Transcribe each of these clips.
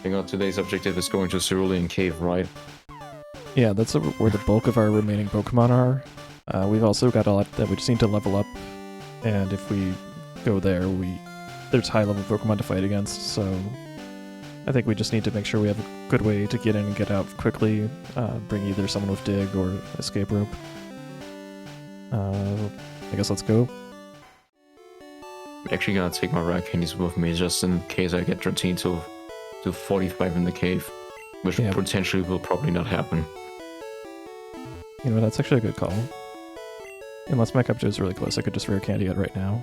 think today's objective is going to Cerulean Cave, right? Yeah, that's where the bulk of our remaining Pokemon are. We've also got a lot that we just need to level up, and if we go there, there's high-level Pokemon to fight against, so I think we just need to make sure we have a good way to get in and get out quickly, bring either someone with Dig or Escape Rope. I guess let's go. I'm actually gonna take my rare candies with me just in case I get routine to 45 in the cave, which potentially will probably not happen. You know, that's actually a good call. Unless my Kabutops is really close, I could just rare candy it right now.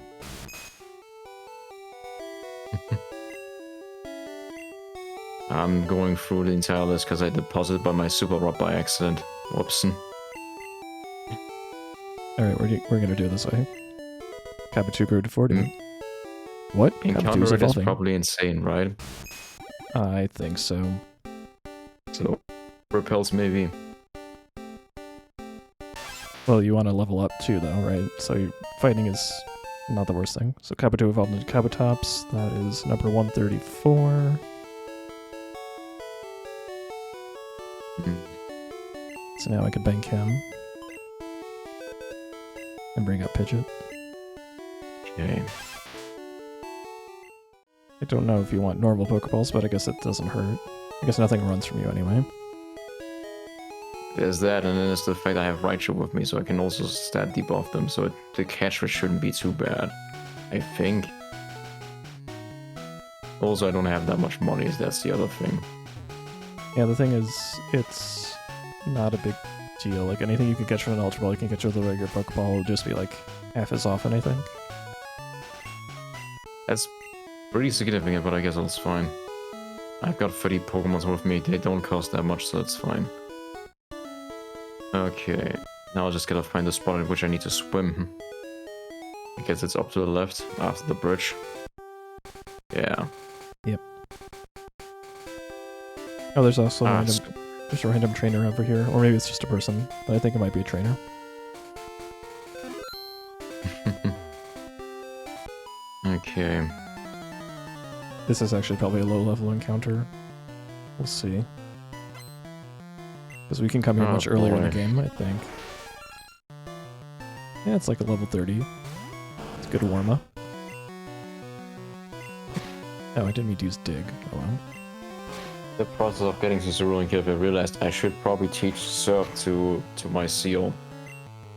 I'm going through the entire list because I deposited by my super rod by accident. Whoops. Alright, we're gonna do it this way. Kabutops grew to 40. What? Encounter it is probably insane, right? I think so. So, repels maybe. Well, you want to level up too, though, right? So fighting is not the worst thing. So Kabuto evolved into Kabutops. That is number 134. So now I can bank him. And bring up Pidgeot. Okay. I don't know if you want normal Pokeballs, but I guess it doesn't hurt. I guess nothing runs from you anyway. There's that, and then there's the fact I have Raichu with me, so I can also stat debuff them, so the catch rate shouldn't be too bad. I think. Also, I don't have that much money, that's the other thing. Yeah, the thing is, it's not a big deal. Like, anything you can catch from an Ultra Ball, you can catch with a regular Pokeball, will just be like half as often, I think. That's pretty significant, but I guess that's fine. I've got 30 Pokemons with me, they don't cost that much, so that's fine. Okay, now I just gotta find the spot at which I need to swim. I guess it's up to the left, after the bridge. Yeah. Yep. Oh, there's also there's a random trainer over here, or maybe it's just a person, but I think it might be a trainer. Okay. This is actually probably a low-level encounter. We'll see. Because we can come here much earlier in the game, I think. Yeah, it's like a level 30. It's a good warm-up. Oh, I didn't mean to use Dig. Oh well. The process of getting to Cerulean Cave, I realized I should probably teach Surf to my seal.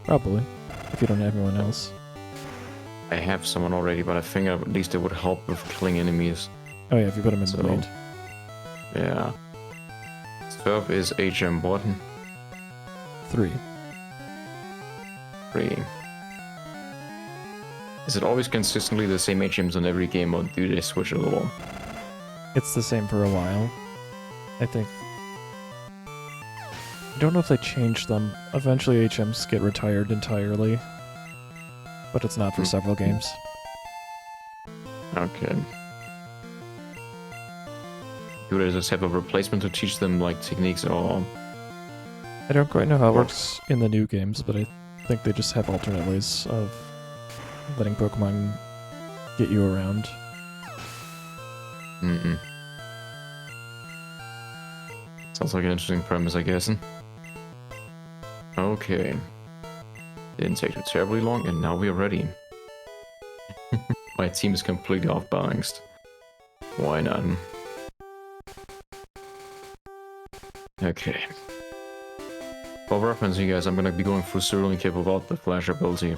Probably. If you don't have anyone else. I have someone already, but I think at least it would help with killing enemies. Oh yeah, if you put him in the lead. Yeah. Surf is HM what? 3. 3. Is it always consistently the same HMs on every game, or do they switch a little? It's the same for a while, I think. I don't know if they changed them. Eventually HMs get retired entirely, but it's not for several games. Okay. Do they just have a replacement to teach them, like, techniques, or...? I don't quite know how it works in the new games, but I think they just have alternate ways of letting Pokemon get you around. Sounds like an interesting premise, I guess. Okay. Didn't take too terribly long, and now we are ready. My team is completely off-balanced. Why not? Okay. For reference, you guys, I'm gonna be going through Cerulean Cave without the Flash ability.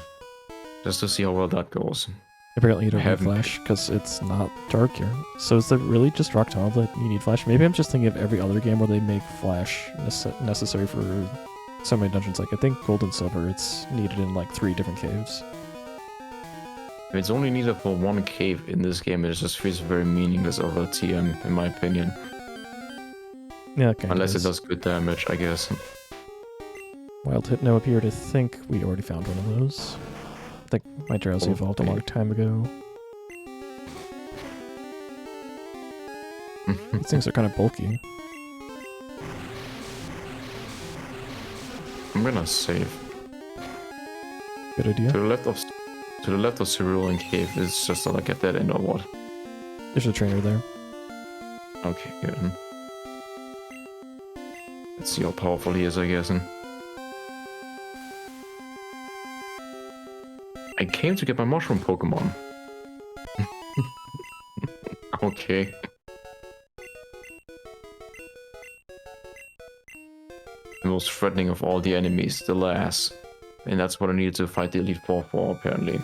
Just to see how well that goes. Apparently you don't have Flash, because it's not dark here. So is it really just Rock Tunnel that you need Flash? Maybe I'm just thinking of every other game where they make Flash necessary for so many dungeons. Like, I think Gold and Silver, it's needed in like 3 different caves. If it's only needed for 1 cave in this game, it just feels very meaningless over TM, in my opinion. Yeah, okay. Unless it does good damage, I guess. Wild Hypno appeared. I think we already found one of those. I think my Drowsy evolved a long time ago. These things are kind of bulky. I'm gonna save. Good idea. To the left of Cerulean Cave is just like a dead end or what? There's a trainer there. Okay, good. Let's see how powerful he is, I guess. I came to get my mushroom Pokemon. Okay. The most threatening of all the enemies, the lass. And that's what I needed to fight the Elite Four for, apparently.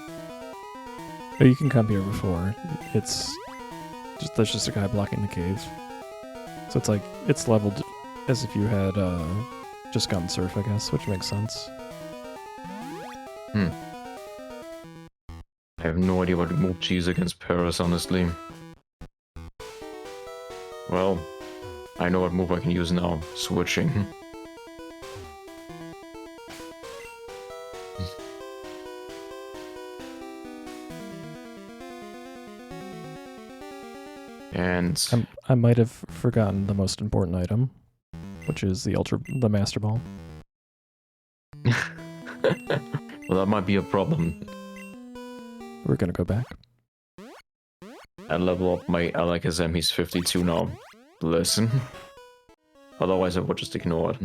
Oh, you can come here before. It's just there's just a guy blocking the cave. So it's like it's leveled as if you had just gotten surf, I guess, which makes sense. I have no idea what move to use against Paris, honestly. Well, I know what move I can use now. Switching. And I might have forgotten the most important item, which is the Master Ball. well, that might be a problem. We're gonna go back. I level up my Alakazam, he's 52 now. Listen. Otherwise I would just ignore it.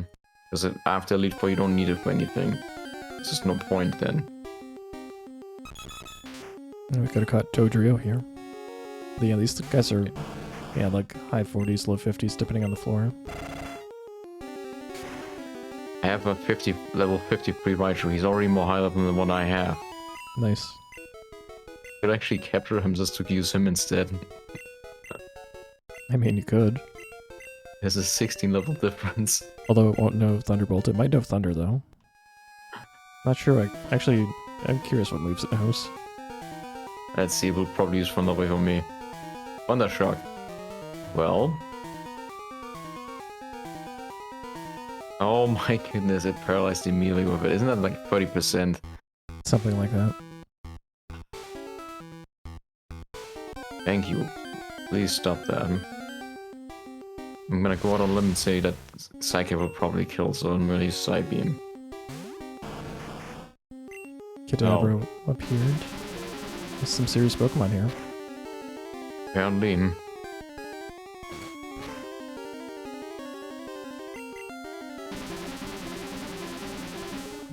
Because after Elite Four you don't need it for anything. There's just no point then. We could have caught Dodrio here. But yeah, these guys are like high 40s, low 50s depending on the floor. I have a level 53 Raichu, he's already more high level than the one I have. Nice. I could actually capture him just to use him instead. I mean, you could. There's a 16 level difference. Although it won't know Thunderbolt. It might know Thunder, though. Not sure. I'm curious what moves it knows. Let's see, it will probably use Thunder Wave on me. Thunder Shock. Well. Oh my goodness, it paralyzed immediately with it. Isn't that like 30%? Something like that. Thank you. Please stop that. I'm gonna go out on a limb and say that Psychic will probably kill, so I'm gonna use Psybeam. Kadabra appeared. There's some serious Pokemon here. Apparently.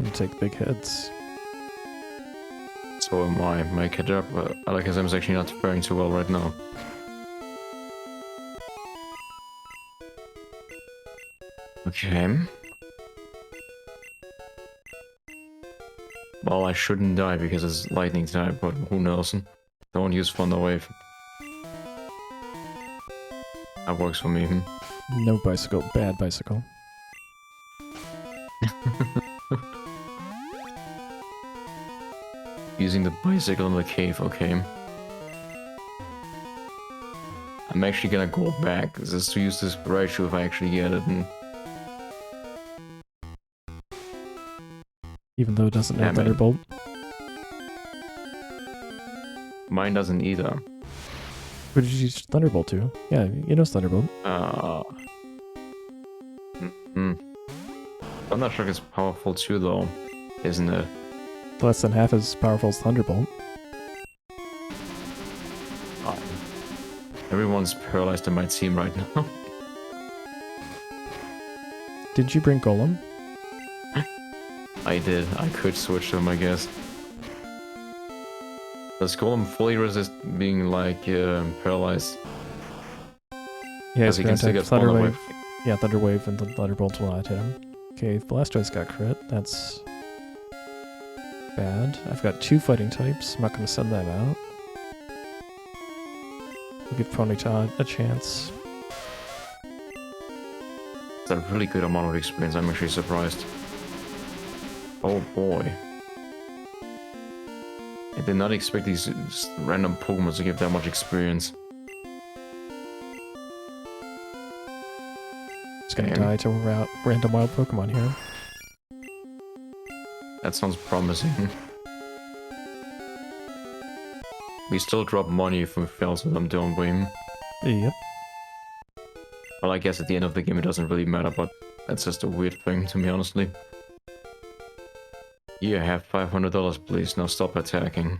You take big hits. So am I. My Kadabra Alakazam is actually not faring too well right now. Okay. Well, I shouldn't die because it's lightning type, but who knows? Don't use Thunder Wave. That works for me. No bicycle. Bad bicycle. Using the bicycle in the cave, okay. I'm actually gonna go back just to use this Raichu if I actually get it. And even though it doesn't know Thunderbolt. Mine doesn't either. Who did you use Thunderbolt to? Yeah, you know Thunderbolt. Thunder Shock is powerful too, though, isn't it? Less than half as powerful as Thunderbolt. Everyone's paralyzed in my team right now. Did you bring Golem? I did. I could switch them, I guess. Does Golem fully resist being, like, paralyzed? Yeah, he can still get Thunder Wave. Wave. Yeah, Thunder Wave and the Thunderbolt will not hit him. Okay, Blastoise got crit. That's bad. I've got 2 fighting types. I'm not going to send them out. We'll give Ponyta a chance. It's a really good amount of experience. I'm actually surprised. Oh boy. I did not expect these random Pokemon to give that much experience. Just gonna die to random wild Pokemon here. That sounds promising. We still drop money if we fail to them, don't we? Yep. Well, I guess at the end of the game it doesn't really matter, but that's just a weird thing to me, honestly. Here, have $500, please. Now stop attacking.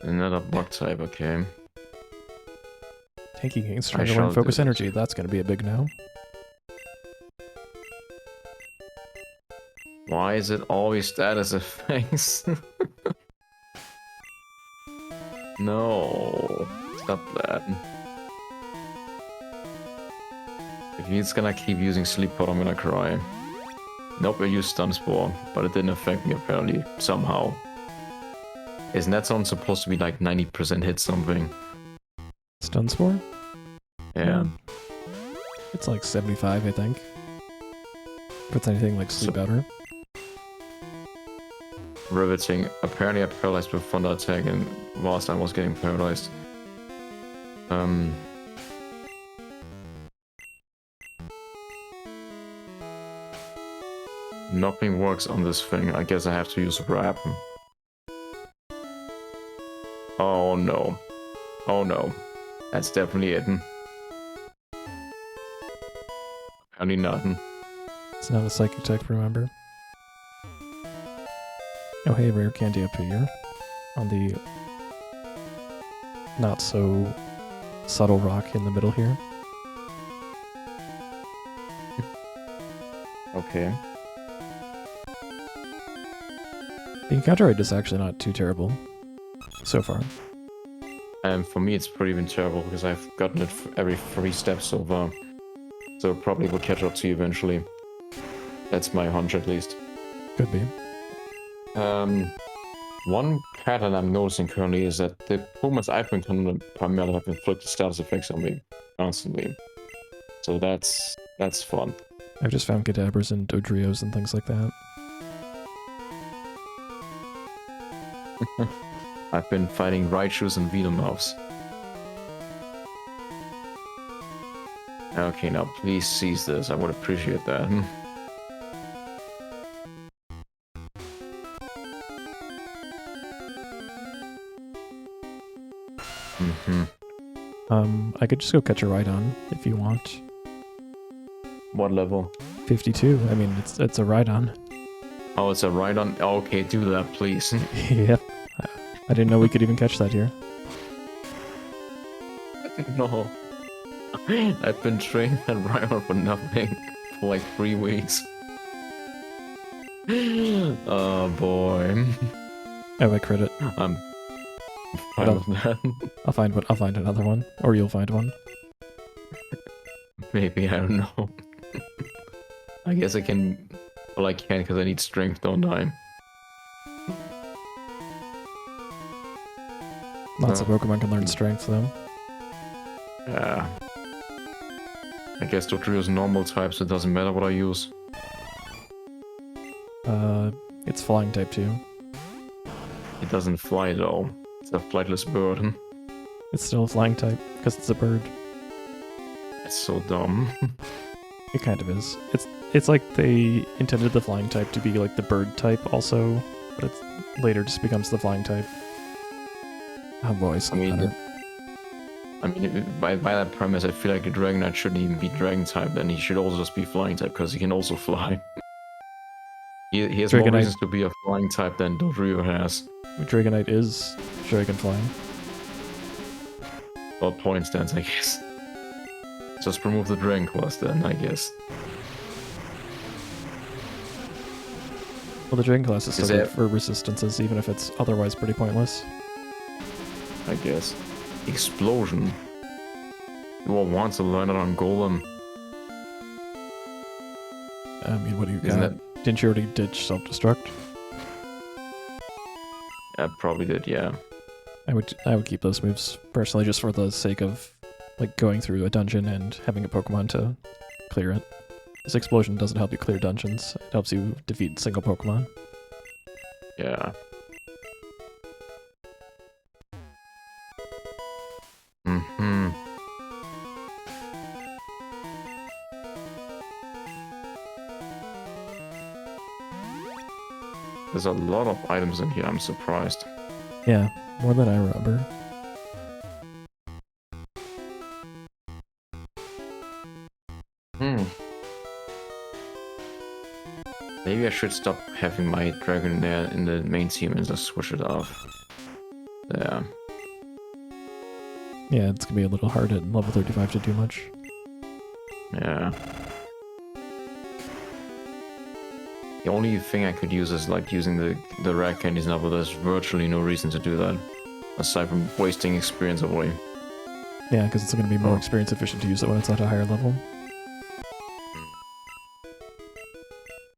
Another bug type, okay. Tanky gains stronger shall when focus do it. energy. That's gonna be a big no. Why is it always status effects? No, stop that. If he's gonna keep using Sleep Pod, I'm gonna cry. Nope, I used Stun Spore, but it didn't affect me apparently, somehow. Isn't that sound supposed to be like 90% hit something? Stun Spore? Yeah. It's like 75, I think. If it's anything like Sleep Powder. Riveting. Apparently I paralyzed with Thunder Attack and whilst I was getting paralyzed. Nothing works on this thing. I guess I have to use Wrap. Oh no. Oh no. That's definitely it. Apparently nothing. It's not a Psychic type, remember? Oh hey, rare candy up here. On the not so subtle rock in the middle here. Okay. The encounter rate is actually not too terrible so far. And for me it's pretty even terrible because I've gotten it every 3 steps so far. So it probably will catch up to you eventually. That's my hunch at least. Could be. One pattern I'm noticing currently is that the Pumas I've been primarily have inflicted status effects on me constantly. So that's fun. I've just found Kadabras and Dodrios and things like that. I've been fighting Raichus and Venomoths. Okay, now please seize this. I would appreciate that. I could just go catch a Rhydon if you want. What level? 52. I mean, it's a Rhydon. Oh, it's a Rhydon? Okay, do that, please. Yep. I didn't know we could even catch that here. No. I've been training that Rhydon for nothing for like 3 weeks. Oh boy. Oh, I crit it. I'm fine with that. I'll find one. I'll find another one, or you'll find one. Maybe, I don't know. I guess I can. Well, I can't because I need strength, don't I? Lots of Pokemon can learn strength, though. Yeah. I guess Dodrio's normal type, so it doesn't matter what I use. It's flying type too. It doesn't fly though. It's a flightless bird. It's still a flying type because it's a bird. It's so dumb. It kind of is. It's like they intended the flying type to be like the bird type also, but it later just becomes the flying type. Oh boy, so better. By that premise, I feel like a Dragonite shouldn't even be Dragon type, then he should also just be flying type, because he can also fly. He has more reasons to be a flying type than Dodrio has. Dragonite is Dragon flying. Well, point stands, I guess. Just remove the Dragon Claws then, I guess. Well, the Dragon Class is still good for resistances, even if it's otherwise pretty pointless. I guess. Explosion. You all want to learn it on Golem. I mean, what do you got? Didn't you already ditch self-destruct? I probably did, yeah. I would keep those moves personally, just for the sake of like going through a dungeon and having a Pokemon to clear it. This explosion doesn't help you clear dungeons; it helps you defeat single Pokemon. Yeah. There's a lot of items in here, I'm surprised. Yeah, more than I remember. Maybe I should stop having my Dragonair in the main team and just switch it off. There. Yeah, it's gonna be a little hard at level 35 to do much. Yeah. The only thing I could use is like using the rare candies now, but there's virtually no reason to do that. Aside from wasting experience away. Yeah, because it's gonna be more experience efficient to use it when it's at a higher level.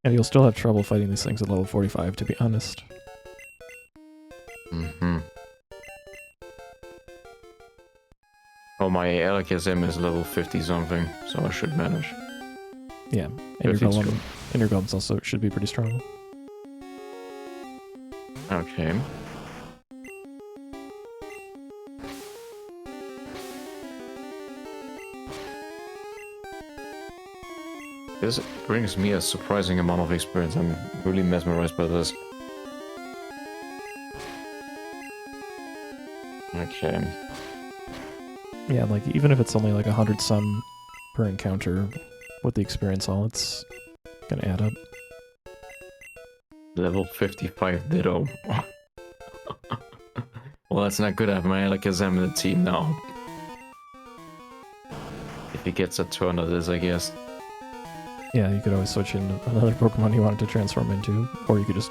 And you'll still have trouble fighting these things at level 45, to be honest. Mm-hmm. Oh, my LKSM is level 50 something, so I should manage. Yeah, and your golems also should be pretty strong. Okay. This brings me a surprising amount of experience. I'm really mesmerized by this. Okay. Yeah, like, even if it's only like 100 some per encounter, with the experience all, it's gonna add up. Level 55 Ditto. Well, that's not good. I have my Alakazam in the team now. If he gets a turn of this, I guess. Yeah, you could always switch in another Pokemon you wanted to transform into, or you could just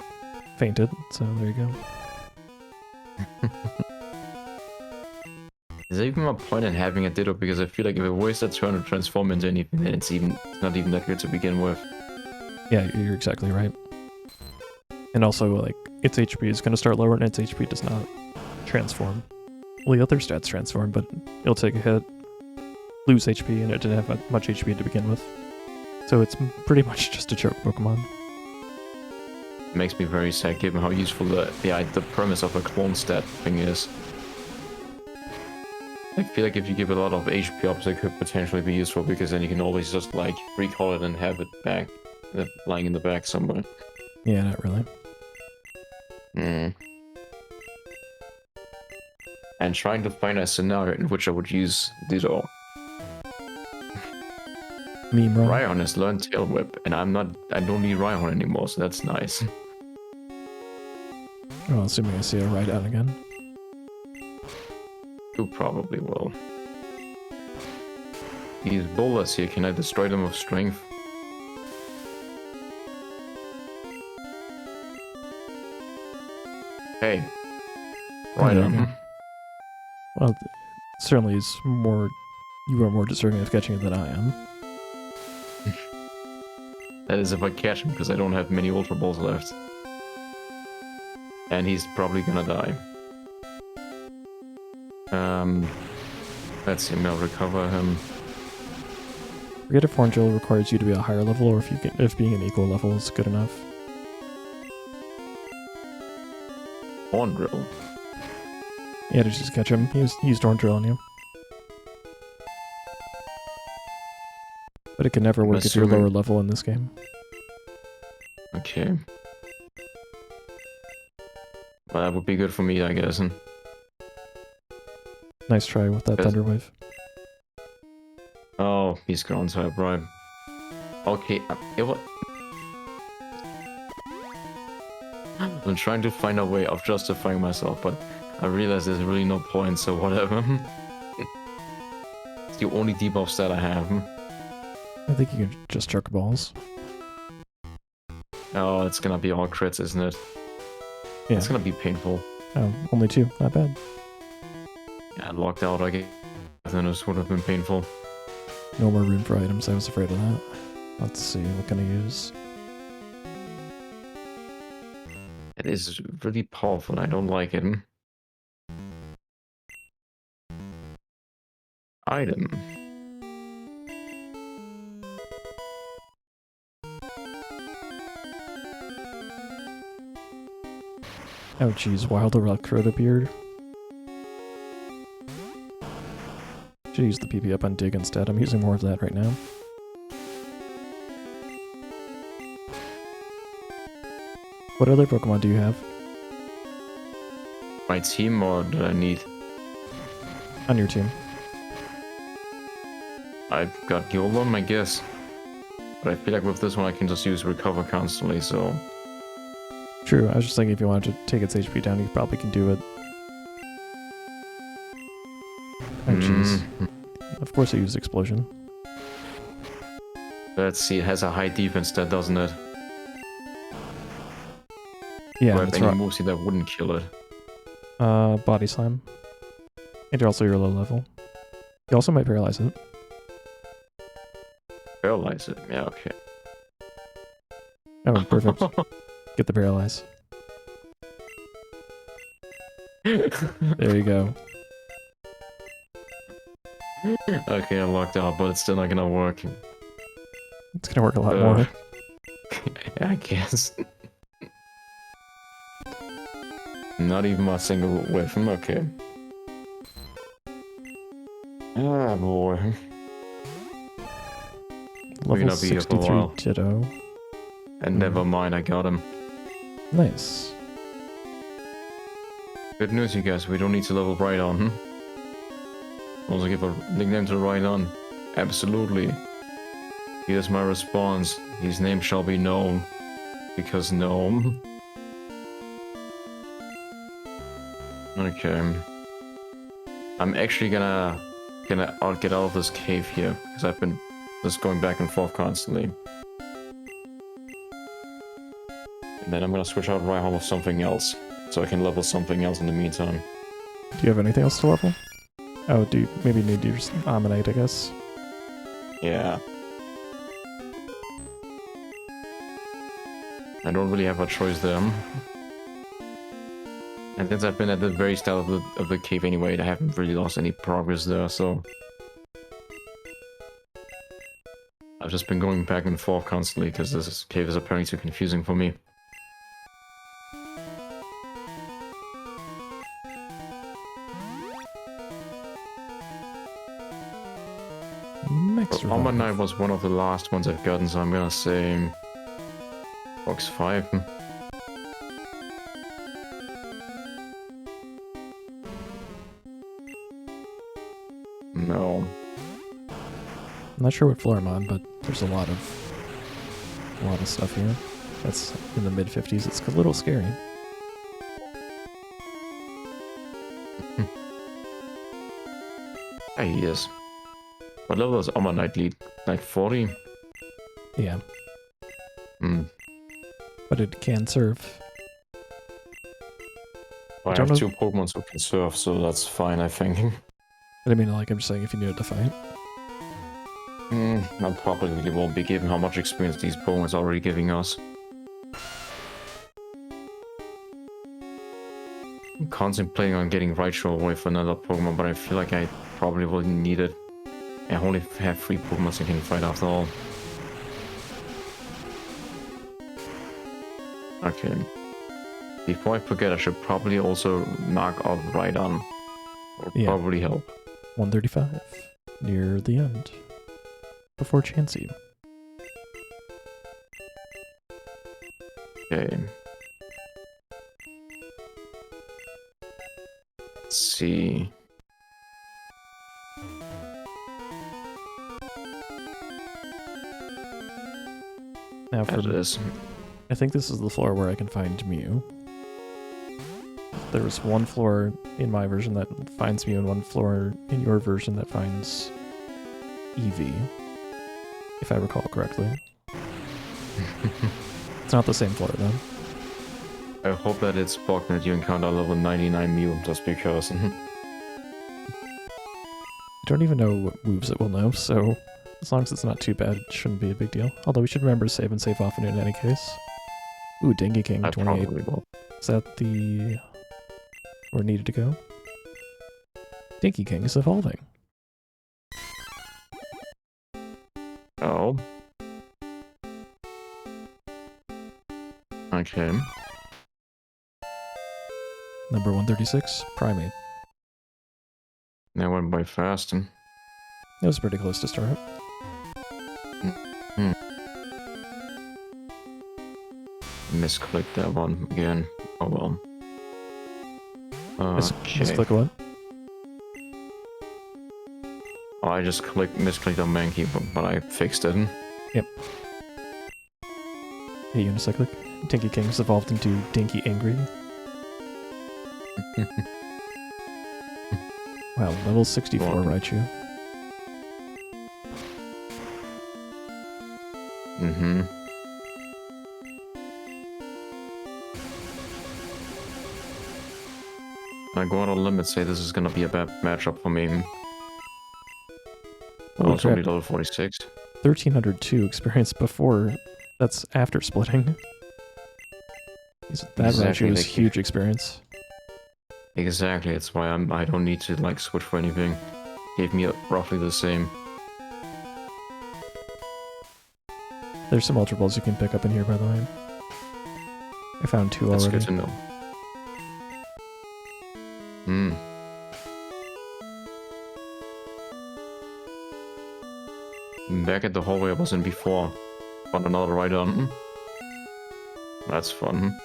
faint it, so there you go. Is there even a point in having a Ditto? Because I feel like if it wastes a turn to transform into anything, then it's not even that good to begin with. Yeah, you're exactly right. And also, like, its HP is going to start lower, and its HP does not transform. Well, the other stats transform, but it'll take a hit, lose HP, and it didn't have much HP to begin with. So it's pretty much just a choke Pokemon. It makes me very sad given how useful the premise of a clone stat thing is. I feel like if you give a lot of HP ups, it could potentially be useful, because then you can always just like recall it and have it back, lying in the back somewhere. Yeah, not really. And trying to find a scenario in which I would use Ditto. Meme run. Rhydon has learned Tail Whip, and I don't need Rhydon anymore, so that's nice. Well, assuming I see a Rhydon again. You probably will. These boulders here, can I destroy them with strength? Hey. Rhydon. Well, it certainly is more... You are more deserving of catching it than I am. That is if I catch him, because I don't have many Ultra Balls left. And he's probably gonna die. Let's see, I'll recover him. Forget if Horngill requires you to be a higher level, or if being an equal level is good enough. Hornrill? Yeah, to just catch him. He used Horngill on you. But it can never work if you're lower level in this game. Okay. Well, that would be good for me, I guess. Nice try with that Thunder Wave. Oh, he's ground type, right. Okay, I'm trying to find a way of justifying myself, but I realize there's really no point, so whatever. It's the only debuff stat I have. I think you can just chuck balls. Oh, it's gonna be all crits, isn't it? Yeah. It's gonna be painful. Oh, only 2. Not bad. Yeah, locked out, I guess. Then this would have been painful. No more room for items, I was afraid of that. Let's see, what can I use? It is really powerful, I don't like it. Item. Oh jeez, Wild Electrode Beard. Should use the PP up on Dig instead. I'm using more of that right now. What other Pokemon do you have? My team, or do I need? On your team. I've got Golem, I guess. But I feel like with this one I can just use Recover constantly, so... True, I was just thinking if you wanted to take its HP down, you probably can do it. course I use Explosion. Let's see, it has a high defense stat, doesn't it? Yeah, Do I and have it's any moves that wouldn't kill it? Body Slam. And also you're low level. You also might paralyze it. Paralyze it? Yeah, okay. Oh, perfect. Get the paralyze. There you go. Okay, I locked out, but it's still not gonna work. It's gonna work a lot more. Yeah, I guess. Not even my single weapon, okay. Ah, boy. Level not be here for a 63 while. Ditto. And never mind, I got him. Nice. Good news, you guys, we don't need to level Rhydon. Also give a nickname to Rhydon. Absolutely. Here's my response. His name shall be known. Because gnome. Okay. I'm actually gonna get out of this cave here, because I've been just going back and forth constantly. And then I'm gonna switch out Rhydon with something else, so I can level something else in the meantime. Do you have anything else to level? Oh, do you maybe need your Ammonite, I guess? Yeah. I don't really have a choice there. And since I've been at the very start of the cave anyway, I haven't really lost any progress there, so... I've just been going back and forth constantly, because this cave is apparently too confusing for me. Ammonite was one of the last ones I've gotten, so I'm gonna say... Box 5. No. I'm not sure what floor I'm on, but there's a lot of stuff here. That's in the mid-50s. It's a little scary. Yeah, he is. What level is Ammonite lead? Like 40? Yeah. Hmm. But it can surf. Well, I have 2 Pokemon who can surf, so that's fine, I think. But I mean, like, I'm just saying if you needed to fight. I probably won't be, given how much experience these Pokemon are already giving us. I'm contemplating on getting Raichu away for another Pokemon, but I feel like I probably wouldn't need it. I only have 3 Pokemon that can fight after all. Okay. Before I forget, I should probably also knock out Rhydon. Will probably help. 135. Near the end. Before Chansey. Okay. Let's see. Now for this. I think this is the floor where I can find Mew. There's one floor in my version that finds Mew and one floor in your version that finds Eevee. If I recall correctly. It's not the same floor though. I hope that it's bugged that you encounter level 99 Mew just because. I don't even know what moves it will know, so as long as it's not too bad, it shouldn't be a big deal. Although we should remember to save and save often in any case. Ooh, Dingy King, 28. Is that the... where it needed to go? Dinky King is evolving. Oh. Okay. Number 136, Primeape. That went by fast. It was pretty close to start. Misclicked that one again. Oh well. Okay. Misclick what? Oh, I just misclicked on Mankey, but I fixed it. Yep. Hey, Unicyclic. Dinky King's evolved into Dinky Angry. Wow, level 64 Raichu. I go out on a limb and say this is gonna be a bad matchup for me. Holy Oh, it's crap. only level 46. 1302 experience before. That's after splitting. That Exactly, Raichu is like- huge experience. Exactly, that's why I don't need to like switch for anything. Gave me roughly the same. There's some Ultra Balls you can pick up in here, by the way. I found 2 That's already. good to know. Hmm. Back at the hallway I was in before. Found another Rhydon. That's fun.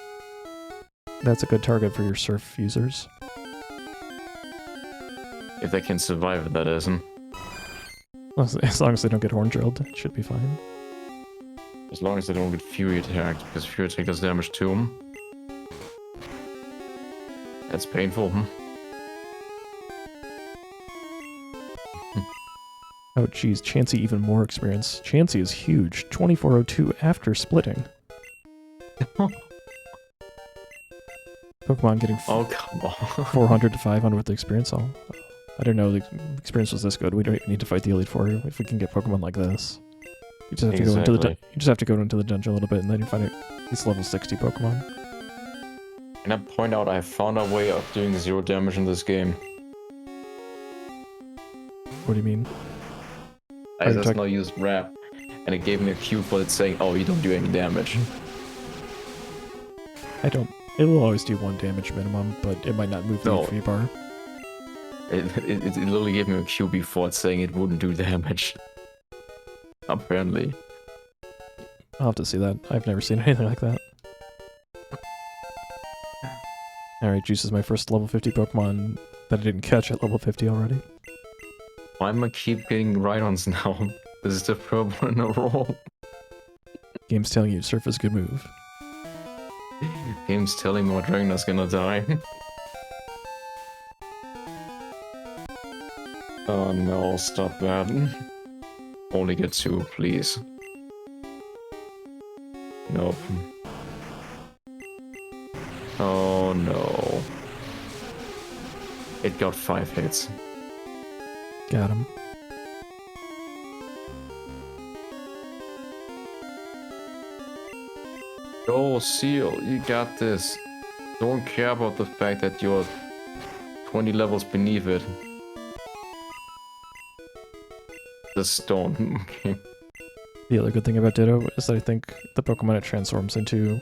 That's a good target for your Surf users. If they can survive it, that isn't. As long as they don't get horn drilled, it should be fine. As long as they don't get Fury attacked, because Fury attack does damage to them. That's painful. Oh geez, Chansey even more experience. Chansey is huge. 2402 after splitting. Pokemon getting Oh, come on. 400 to 500 with the experience. I don't know, the experience was this good. We don't even need to fight the Elite Four if we can get Pokemon like this. You just have to go into the you just have to go into the dungeon a little bit and then you find these level 60 Pokemon. Can I point out I found a way of doing 0 damage in this game? What do you mean? I just now used Wrap, and it gave me a cue for it saying, oh, you don't do any damage. It will always do 1 damage minimum, but it might not move the HP bar. It literally gave me a cue before it saying it wouldn't do damage. Apparently. I'll have to see that. I've never seen anything like that. Alright, Juice is my first level 50 Pokemon that I didn't catch at level 50 already. Why am I keep getting Rhydons now? This is the third one in a row. Game's telling you Surf is a good move. Game's telling me my Dragonair's gonna die. Oh no, stop that. Only get 2, please. Nope. Oh no. It got 5 hits. Got him. Go, Seal, you got this. Don't care about the fact that you're 20 levels beneath it. Just don't. Okay. The other good thing about Ditto is that I think the Pokemon it transforms into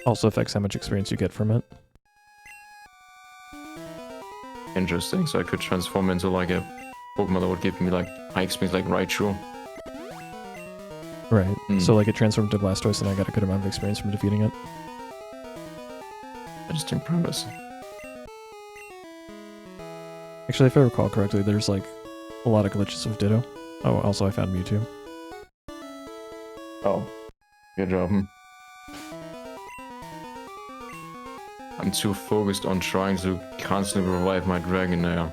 also affects how much experience you get from it. Interesting, so I could transform into like a Pokemon that would give me like high experience like Raichu. Right. So like it transformed to Blastoise and I got a good amount of experience from defeating it. Interesting premise. Actually, if I recall correctly, there's like a lot of glitches with Ditto. Oh, also I found Mewtwo. Oh, good job. I'm too focused on trying to constantly revive my Dragonair.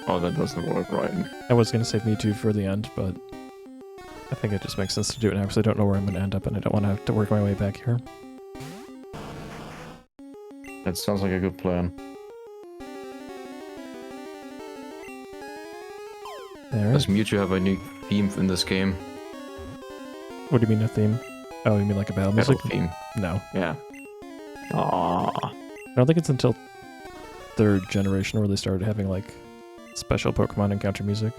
Oh, that doesn't work right. I was gonna save Mewtwo for the end, but I think it just makes sense to do it now because I don't know where I'm gonna end up and I don't want to have to work my way back here. That sounds like a good plan. There. Does Mewtwo have a new theme in this game? What do you mean a theme? Oh, you mean like a battle music? Theme. No. Yeah. Aww. I don't think it's until 3rd generation where they started having like special Pokemon encounter music.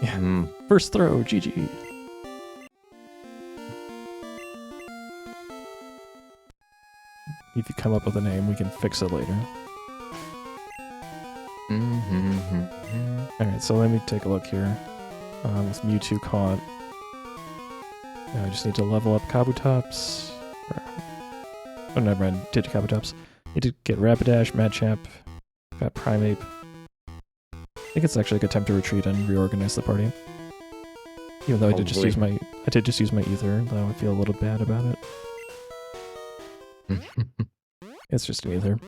Yeah. First throw, GG. If you come up with a name, we can fix it later. Alright, so let me take a look here. With Mewtwo caught. Now I just need to level up Kabutops. Oh, never mind. Did Kabutops. Need to get Rapidash, Machamp. Got Primeape. I think it's actually a good time to retreat and reorganize the party. Even though I did just use my ether, though I feel a little bad about it. It's just an ether.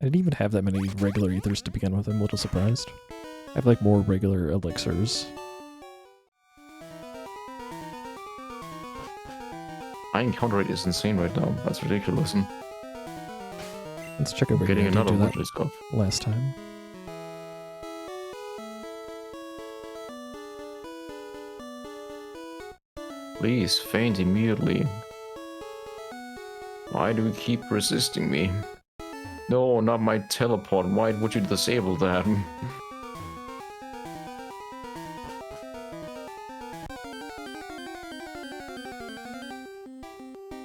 I didn't even have that many regular ethers to begin with. I'm a little surprised. I have like more regular elixirs. My encounter rate is insane right now. That's ridiculous. Let's check over Getting here. Did another do that Woodley Scarf. last time. Please, faint immediately. Why do you keep resisting me? No, not my teleport. Why would you disable that?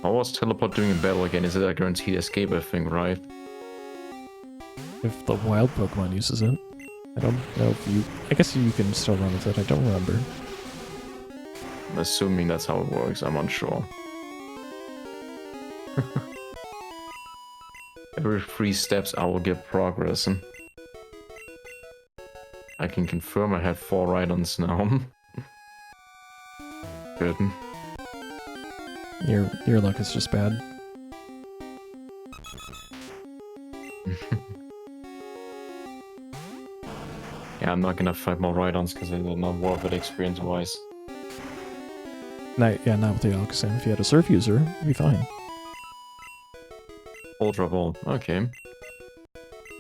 How was teleport doing in battle again? Is it a guaranteed escape, I think, right? If the wild Pokemon uses it. I don't know if you... I guess you can still run with it. I don't remember. I'm assuming that's how it works. I'm unsure. Every 3 steps I will get progress. I can confirm I have 4 Rhydons now. Good. Your luck is just bad. Yeah, I'm not gonna fight more Rhydons because they're not worth it experience-wise. Not with the Alakazam. If you had a Surf user, it'd be fine. Ultra Ball, okay.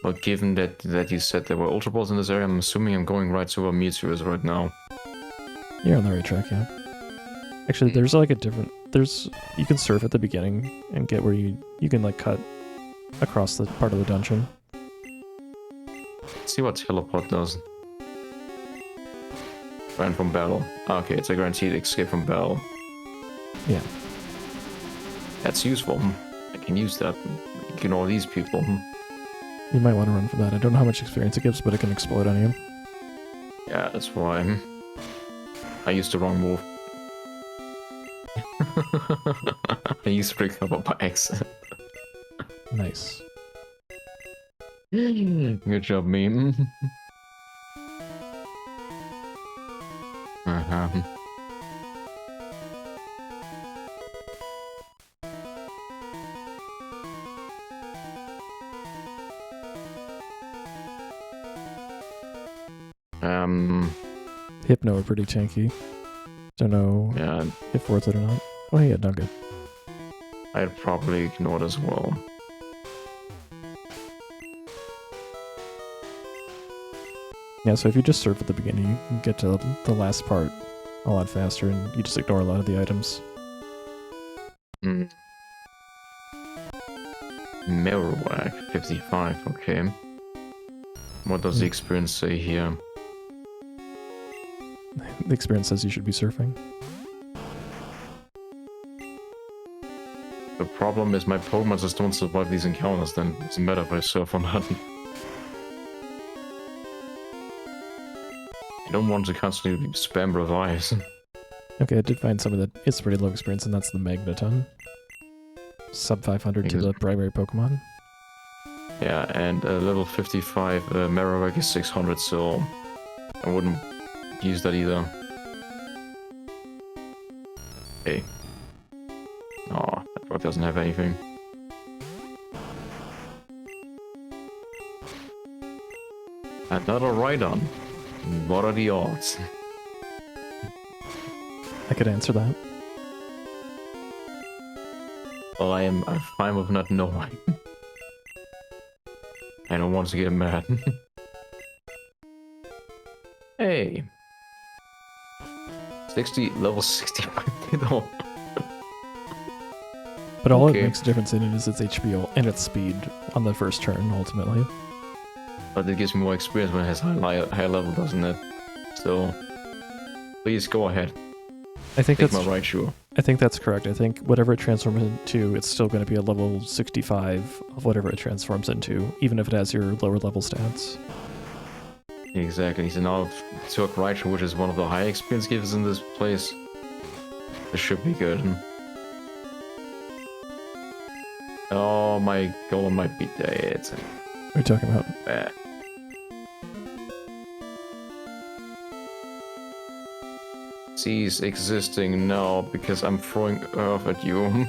Well, given that you said there were Ultra Balls in this area, I'm assuming I'm going right to where Mewtwo is right now. You're on the right track, yeah. Actually, there's like a different... You can surf at the beginning and get where you can like cut across the part of the dungeon. Let's see what teleport does. Ran from battle. Okay, it's a guaranteed escape from battle. Yeah. That's useful. I can use that. Ignore these people. You might want to run for that. I don't know how much experience it gives, but it can explode on you. Yeah, that's why. I used the wrong move. I used to recover by accident. Nice. Good job, meme. Hypno are pretty tanky. Don't know if worth it or not. Oh yeah, not good. I'd probably ignore it as well. Yeah, so if you just surf at the beginning, you can get to the last part a lot faster, and you just ignore a lot of the items. Marowak, 55, okay. What does the experience say here? The experience says you should be surfing. The problem is my Pokemon just don't survive these encounters, then it doesn't matter if I surf or not. I don't want to constantly spam revives. Okay, I did find some of that. It's pretty low experience, and that's the Magneton. Sub 500 to the primary Pokemon. Yeah, and level 55 Marowak is 600, so I wouldn't use that either. Hey. Oh, that rock doesn't have anything. Another Rhydon. What are the odds? I could answer that. Well, I'm fine with not knowing. I don't want to get mad. Hey. Level 65 though. But all it makes a difference in it is its HP and its speed on the first turn, ultimately. But it gives me more experience when it has higher level, doesn't it? So, please go ahead. I think Take my Raichu. I think that's correct. I think whatever it transforms into, it's still going to be a level 65 of whatever it transforms into, even if it has your lower level stats. Exactly. So now took Raichu, which is one of the high experience givers in this place. This should be good. Oh, my golem might be dead. What are you talking about? Cease existing now because I'm throwing earth at you.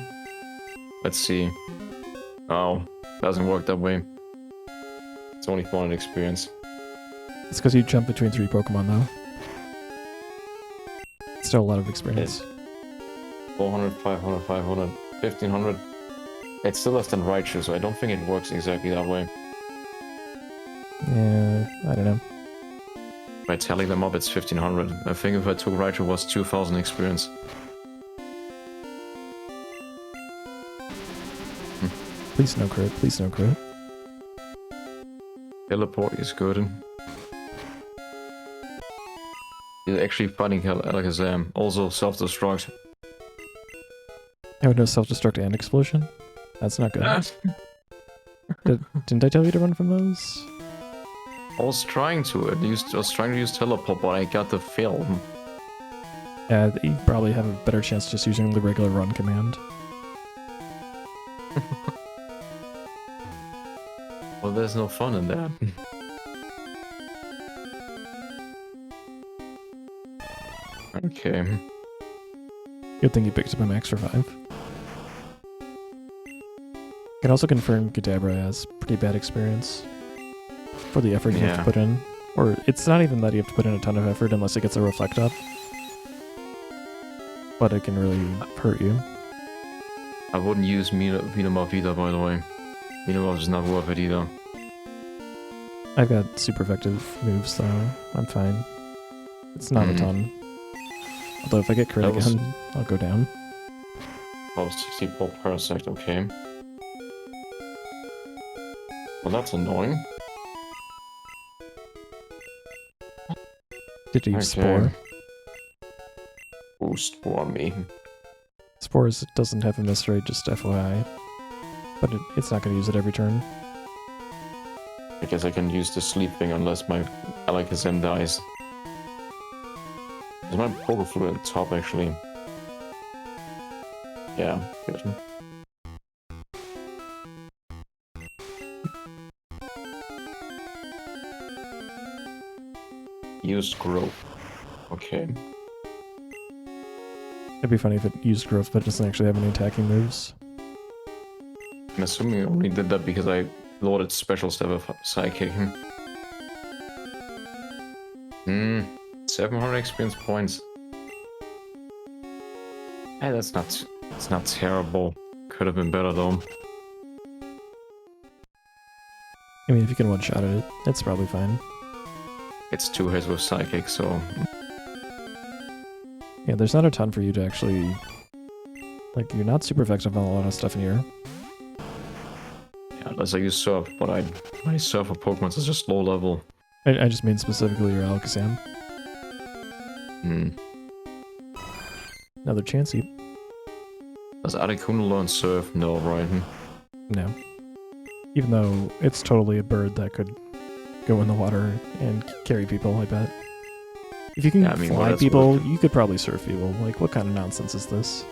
Let's see. Oh, doesn't work that way. It's only 400 experience. It's because you jump between 3 Pokemon, though. Still a lot of experience. 400, 500, 500, 1500. It's still less than Raichu, so I don't think it works exactly that way. Yeah, I don't know. If I tally them up, it's 1500. I think if I took Raichu, it was 2000 experience. Please no crit, please no crit. Teleport is good. He's actually fighting Alakazam. Also self-destruct. I would know self-destruct and explosion. That's not good. Didn't I tell you to run from those? I was trying to. I was trying to use teleport, but I got the fail. Yeah, you probably have a better chance just using the regular run command. Well, there's no fun in that. Okay. Good thing you picked up a max revive. Can also confirm Kadabra has pretty bad experience for the effort you have to put in. Or it's not even that you have to put in a ton of effort unless it gets a reflect up. But it can really hurt you. I wouldn't use Venomorph either, by the way. Venomorph is not worth it either. I've got super effective moves though. I'm fine. It's not a ton. Although if I get crit again, I'll go down. Oh, 64 Parasect, okay. Well, that's annoying. Did you use Spore? Boost Spore me. Spores doesn't have a miss rate, just FYI. But it's not going to use it every turn. I guess I can use the sleep thing unless my Alakazam dies. Is my Pokeflute at the top, actually? Yeah, good. Used growth. Okay. It'd be funny if it used growth but doesn't actually have any attacking moves. I'm assuming I only did that because I loaded special step of Psychic. 700 experience points. Hey, that's not terrible. Could have been better though. I mean, if you can one-shot it, it's probably fine. It's 2 hits with Psychic, so... Yeah, there's not a ton for you to actually... Like, you're not super effective on a lot of stuff in here. Yeah, unless I use Surf, but my Surf of Pokemon is just low level. I just mean specifically your Alakazam. Another Chansey. Does Articuno learn Surf? No, right? No. Even though it's totally a bird that could go in the water and carry people, I bet. If you can fly people, you could probably surf people. Like, what kind of nonsense is this?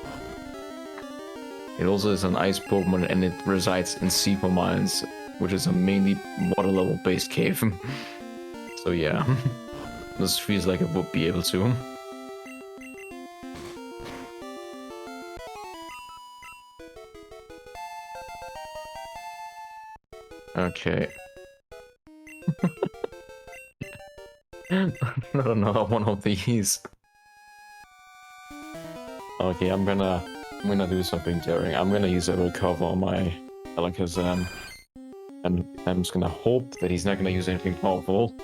It also is an ice Pokemon and it resides in Seaper Mines, which is a mainly water level based cave. So yeah, this feels like it would be able to. Okay. Not another one of these. Okay, I'm gonna do something daring. I'm gonna use a recover on my Alakazam. And I'm just gonna hope that he's not gonna use anything powerful,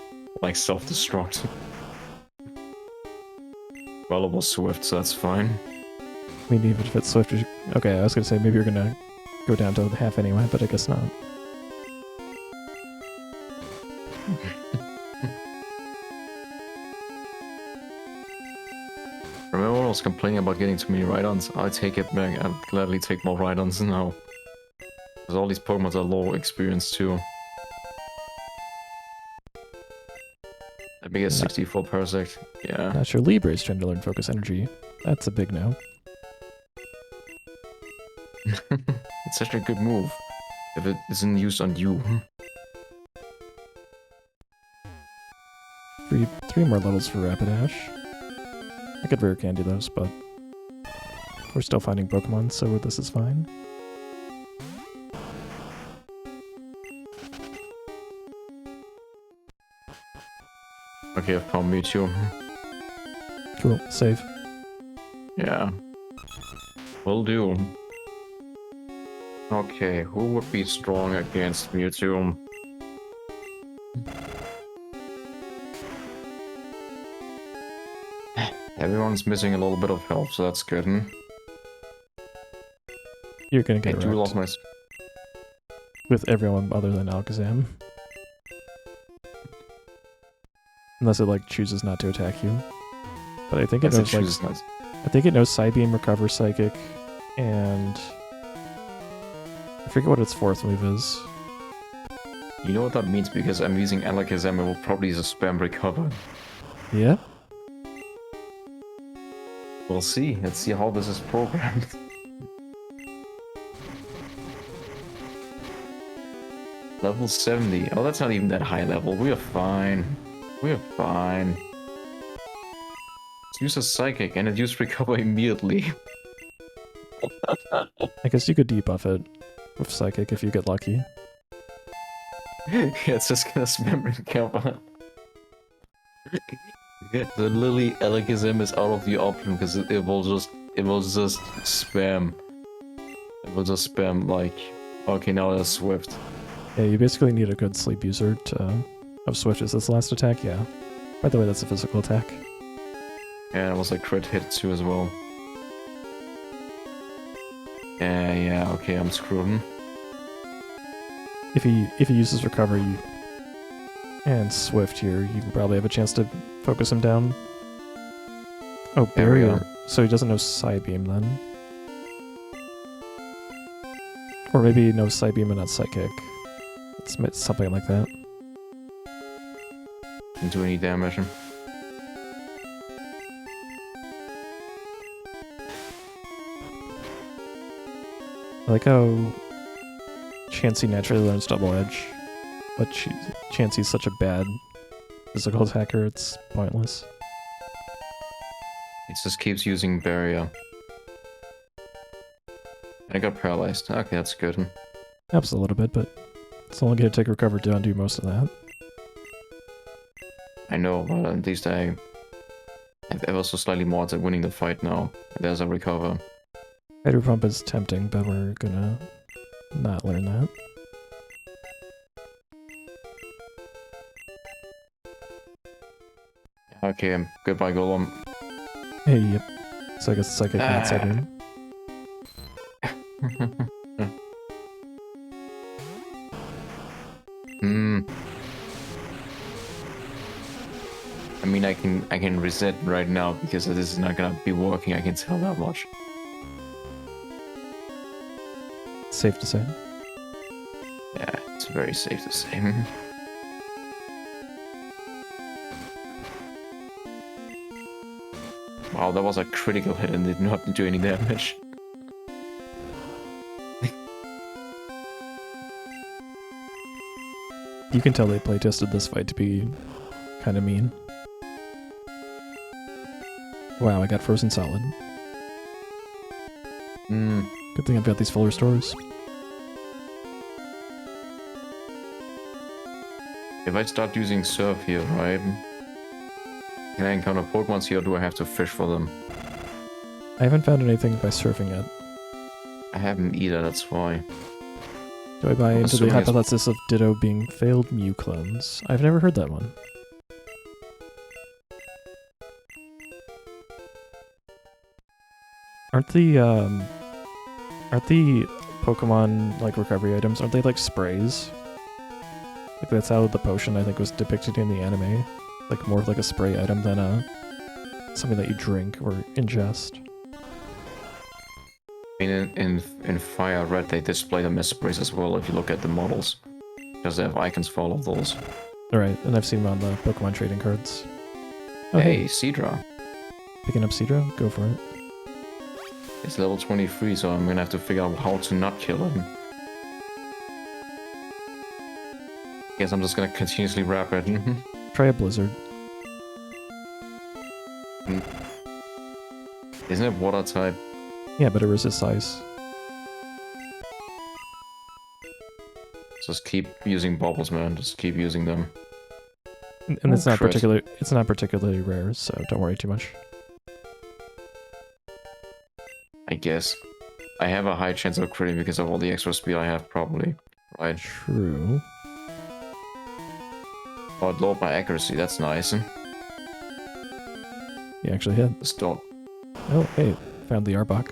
like self-destruct. Well, it was Swift, so that's fine. I mean, even if it's Swift, okay, I was gonna say maybe you're gonna go down to half anyway, but I guess not. Remember when I was complaining about getting too many Rhydons? I'll take it back. I'll gladly take more Rhydons now. Because all these Pokemon are low experience too. I think it's 64 Parasect. Yeah. Not sure Libre is trying to learn Focus Energy. That's a big no. It's such a good move. If it isn't used on you. Three more levels for Rapidash. I could rare candy those, but we're still finding Pokemon, so this is fine. Okay, I found Mewtwo. Cool, save. Yeah. Will do. Okay, who would be strong against Mewtwo? Everyone's missing a little bit of health, so that's good. You're gonna I get do love wrecked my... with everyone other than Alakazam. Unless it like chooses not to attack you. But I think it knows like I think it knows Psybeam, Recover Psychic, and I forget what its fourth move is. You know what that means, because I'm using Alakazam, it will probably just spam Recover. Yeah? We'll see. Let's see how this is programmed. Level 70. Oh, that's not even that high level. We are fine. We are fine. Let's use a Psychic, and it used Recover immediately. I guess you could debuff it with Psychic if you get lucky. Yeah, it's just gonna spam Recover. So literally, Alakazam is out of the option because it will just spam. It will just spam like, okay, now there's Swift. Yeah, you basically need a good sleep user to have Swift as its last attack, yeah. By the way, that's a physical attack. Yeah, it was a crit hit too as well. Yeah, okay, I'm screwed. If he uses Recover and Swift here, you can probably have a chance to focus him down. Oh, Barrier. So he doesn't know Psybeam then. Or maybe he knows Psybeam and not Psychic. It's something like that. Didn't do any damage. I like how Chansey naturally learns Double Edge, but Chansey's such a bad physical attacker, it's pointless. It just keeps using Barrier. I got paralyzed. Okay, that's good. Helps a little bit, but it's only going to take Recover to undo most of that. I know, but at least I have ever so slightly more at winning the fight now. There's a Recover. Hydro Pump is tempting, but we're gonna not learn that. Okay, goodbye Golem. Hey, yep. So I guess Psychic not Psybeam. I mean, I can reset right now because this is not gonna be working. I can tell that much. Safe to say. Yeah, it's very safe to say. Wow, that was a critical hit and did not do any damage. You can tell they playtested this fight to be kind of mean. Wow, I got Frozen Solid. Good thing I've got these full restores. If I start using Surf here, right? Can I encounter Pokemon here, or do I have to fish for them? I haven't found anything by surfing yet. I haven't either, that's why. Do I buy into the hypothesis of Ditto being failed Mew clones? I've never heard that one. Aren't the Pokemon, like, recovery items, aren't they like sprays? Like, that's how the potion, I think, was depicted in the anime. Like, more of like a spray item than something that you drink or ingest. I mean, in Fire Red, they display them as sprays as well, if you look at the models. Because they have icons for all of those. Alright, and I've seen them on the Pokemon trading cards. Oh, hey, Seadra. Picking up Seadra? Go for it. It's level 23, so I'm gonna have to figure out how to not kill him. Guess I'm just gonna continuously wrap it. Try a Blizzard. Isn't it water type? Yeah, but it resists ice. Just keep using bubbles, man. Just keep using them. And it's not particularly rare, so don't worry too much. I guess. I have a high chance of critting because of all the extra speed I have, probably. Right? True. Oh, it lowered my accuracy, that's nice. You actually hit. Stop. Oh, hey, found the Arbok.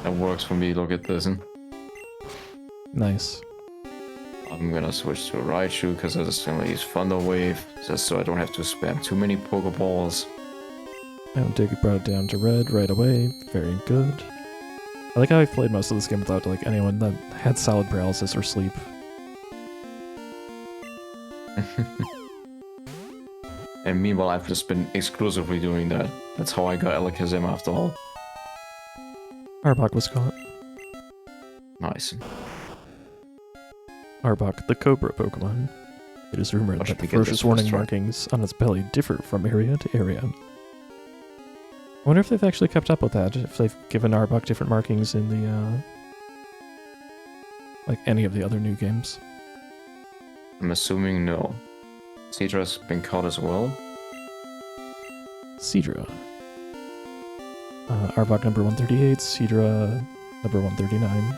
That works for me, look at this. Nice. I'm gonna switch to a Raichu because I just gonna use Thunder Wave, just so I don't have to spam too many Pokeballs. And Dig brought it down to red right away. Very good. I like how I've played most of this game without like anyone that had solid paralysis or sleep. And meanwhile, I've just been exclusively doing that. That's how I got Alakazam after all. Arbok was caught. Nice. Arbok, the Cobra Pokemon. It is rumored that the ferocious warning markings on its belly differ from area to area. I wonder if they've actually kept up with that, if they've given Arbok different markings in the, like any of the other new games. I'm assuming no. Seadra's been caught as well. Seadra. Arbok number 138, Seadra number 139.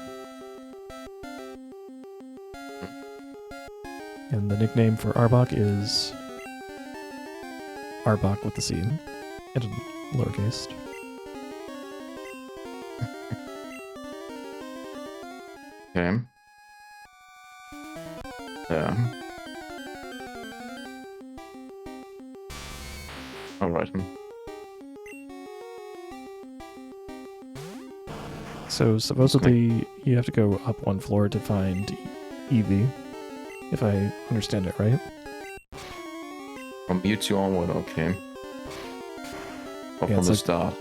And the nickname for Arbok is Arbok with the C and lowercase. Okay. Yeah. Alright. So supposedly you have to go up one floor to find Eevee, if I understand it right. From Mewtwo onward, okay. Or Yeah, from the like, start.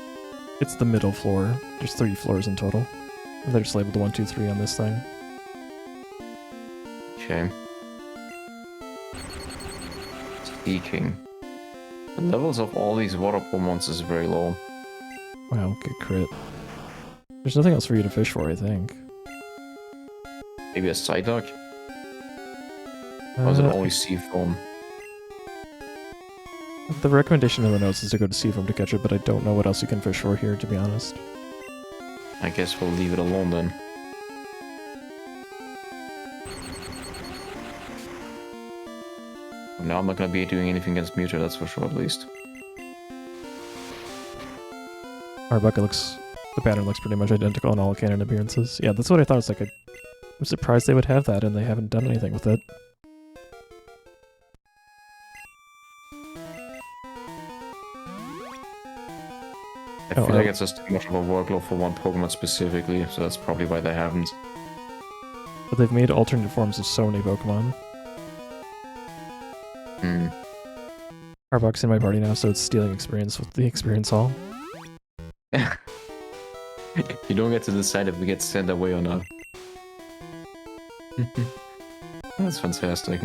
It's the middle floor. There's 3 floors in total. And they're just labeled 1, 2, 3 on this thing. Okay. Speaking. The levels of all these water Pokemons is very low. Wow, good crit. There's nothing else for you to fish for, I think. Maybe a Psyduck? Or is it only Sea Foam? The recommendation in the notes is to go to Seafoam to catch it, but I don't know what else you can fish for here, to be honest. I guess we'll leave it alone then. Now I'm not gonna be doing anything against Mewtwo, that's for sure at least. Arbok the pattern looks pretty much identical in all canon appearances. Yeah, that's what I thought. It's like I'm surprised they would have that and they haven't done anything with it. I feel like it's just too much of a workload for one Pokemon specifically, so that's probably why they haven't. But they've made alternate forms of so many Pokemon. Hmm. Arbok's in my party now, so it's stealing experience with the experience hall. You don't get to decide if we get sent away or not. That's fantastic.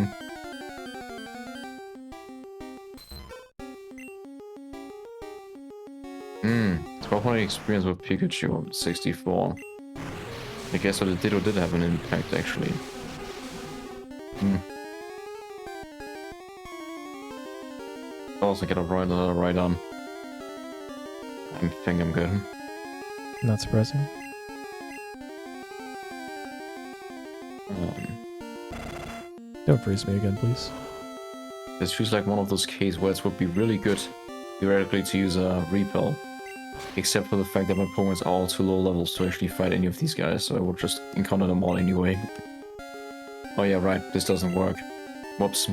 Hmm. 1200 experience with Pikachu, 64. I guess what it did have an impact actually. Hmm. Also get a Rhydon. I think I'm good. Not surprising. Don't freeze me again, please. This feels like one of those cases where it would be really good, theoretically, to use a Repel. Except for the fact that my Pokemon's are all too low levels to actually fight any of these guys, so I would just encounter them all anyway. Oh yeah, right, this doesn't work. Whoops.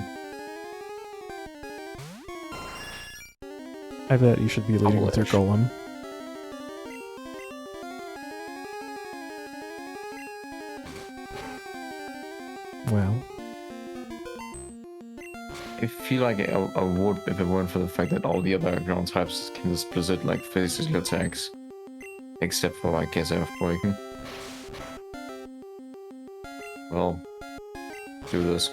I bet you should be leading with your Golem. Wow. I feel like I would if it weren't for the fact that all the other ground types can just blizzard like physical attacks. Except for, I guess, Earthquake. Well, do this.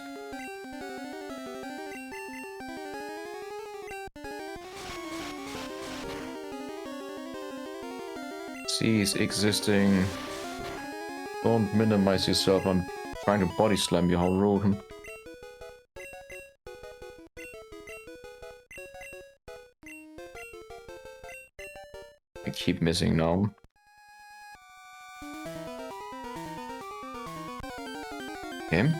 Cease existing. Don't minimize yourself. I'm trying to body slam you, how rude. I keep missing now. Okay.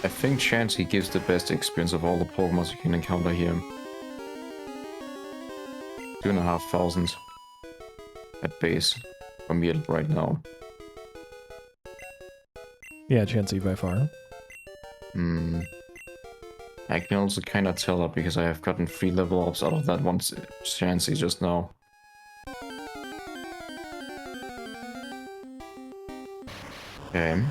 I think Chansey gives the best experience of all the Pokemon you can encounter here. 2,500 at base from me right now. Yeah, Chansey by far. I can also kind of tell that because I have gotten 3 level ups out of that one Chansey just now. Okay.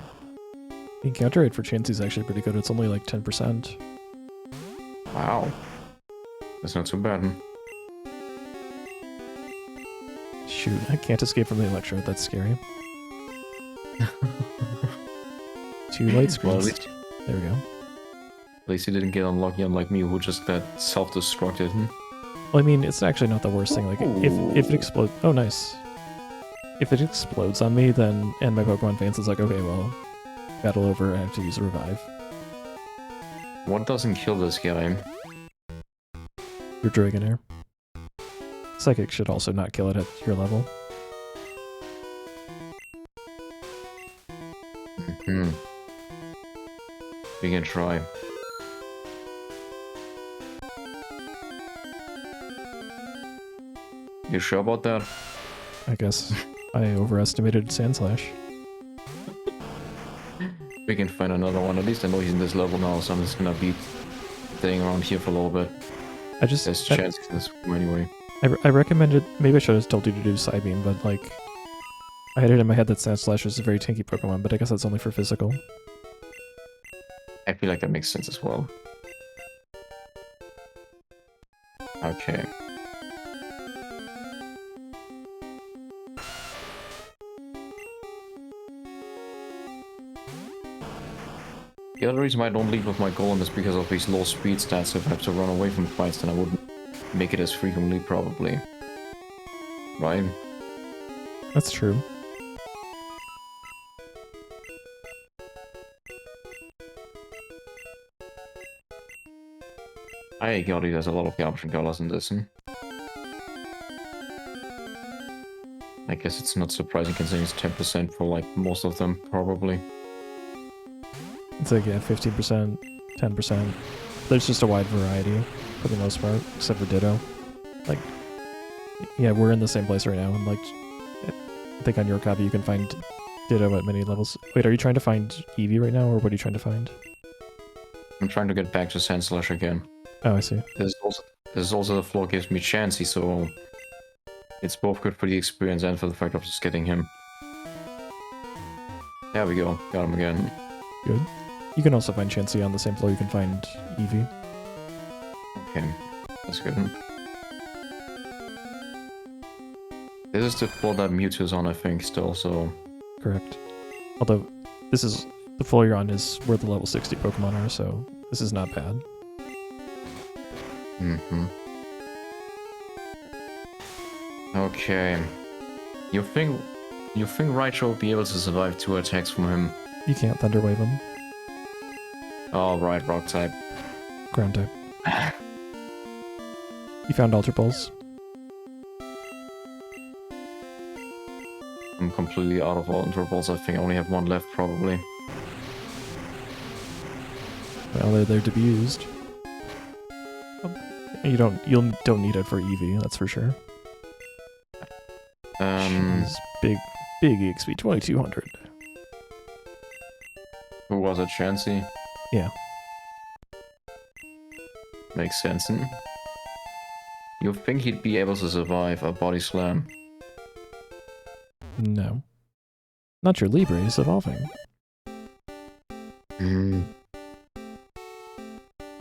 The encounter rate for Chansey is actually pretty good. It's only like 10%. Wow. That's not too bad. Shoot, I can't escape from the Electrode. That's scary. 2 light screens. Well, there we go. At least he didn't get unlucky unlike me, who just got self-destructed. Well, I mean, it's actually not the worst thing. Like, if it explodes... Oh, nice. If it explodes on me, then... And my Pokemon faints, it's like, okay, well... Battle over, I have to use a revive. What doesn't kill this guy? Your Dragonair. Psychic should also not kill it at your level. We can try. You sure about that? I guess I overestimated Sandslash. We can find another one. At least I know he's in this level now, so I'm just gonna be staying around here for a little bit. There's a chance in this room anyway. I recommended... Maybe I should have told you to do Psybeam, but like... I had it in my head that Sandslash is a very tanky Pokemon, but I guess that's only for physical. I feel like that makes sense as well. Okay. The other reason why I don't leave with my Golem is because of these low speed stats. If I have to run away from fights, then I wouldn't make it as frequently, probably. Right? That's true. I got it. There's a lot of the option colors in this. I guess it's not surprising considering it's 10% for like most of them, probably. It's like, yeah, 15%, 10%. There's just a wide variety, for the most part, except for Ditto. Like, yeah, we're in the same place right now, and like, I think on your copy you can find Ditto at many levels. Wait, are you trying to find Eevee right now, or what are you trying to find? I'm trying to get back to Sandslash again. Oh, I see. This is also the floor gives me Chansey, so it's both good for the experience and for the fact of just getting him. There we go, got him again. Good. You can also find Chansey on the same floor you can find Eevee. Okay, that's good. This is the floor that Mewtwo's on, I think, still, so... Correct. Although, this is... The floor you're on is where the level 60 Pokemon are, so this is not bad. Okay. You think Rhydon will be able to survive 2 attacks from him? You can't Thunder Wave him. Oh, right, Rock type. Ground type. You found Ultra Balls? I'm completely out of all intervals. I think I only have 1 left, probably. Well, they're there to be used. You don't need it for Eevee, that's for sure. Jeez, big EXP, 2200. Who was it, Chansey? Yeah. Makes sense. You think he'd be able to survive a body slam? No. Not your Libre is evolving.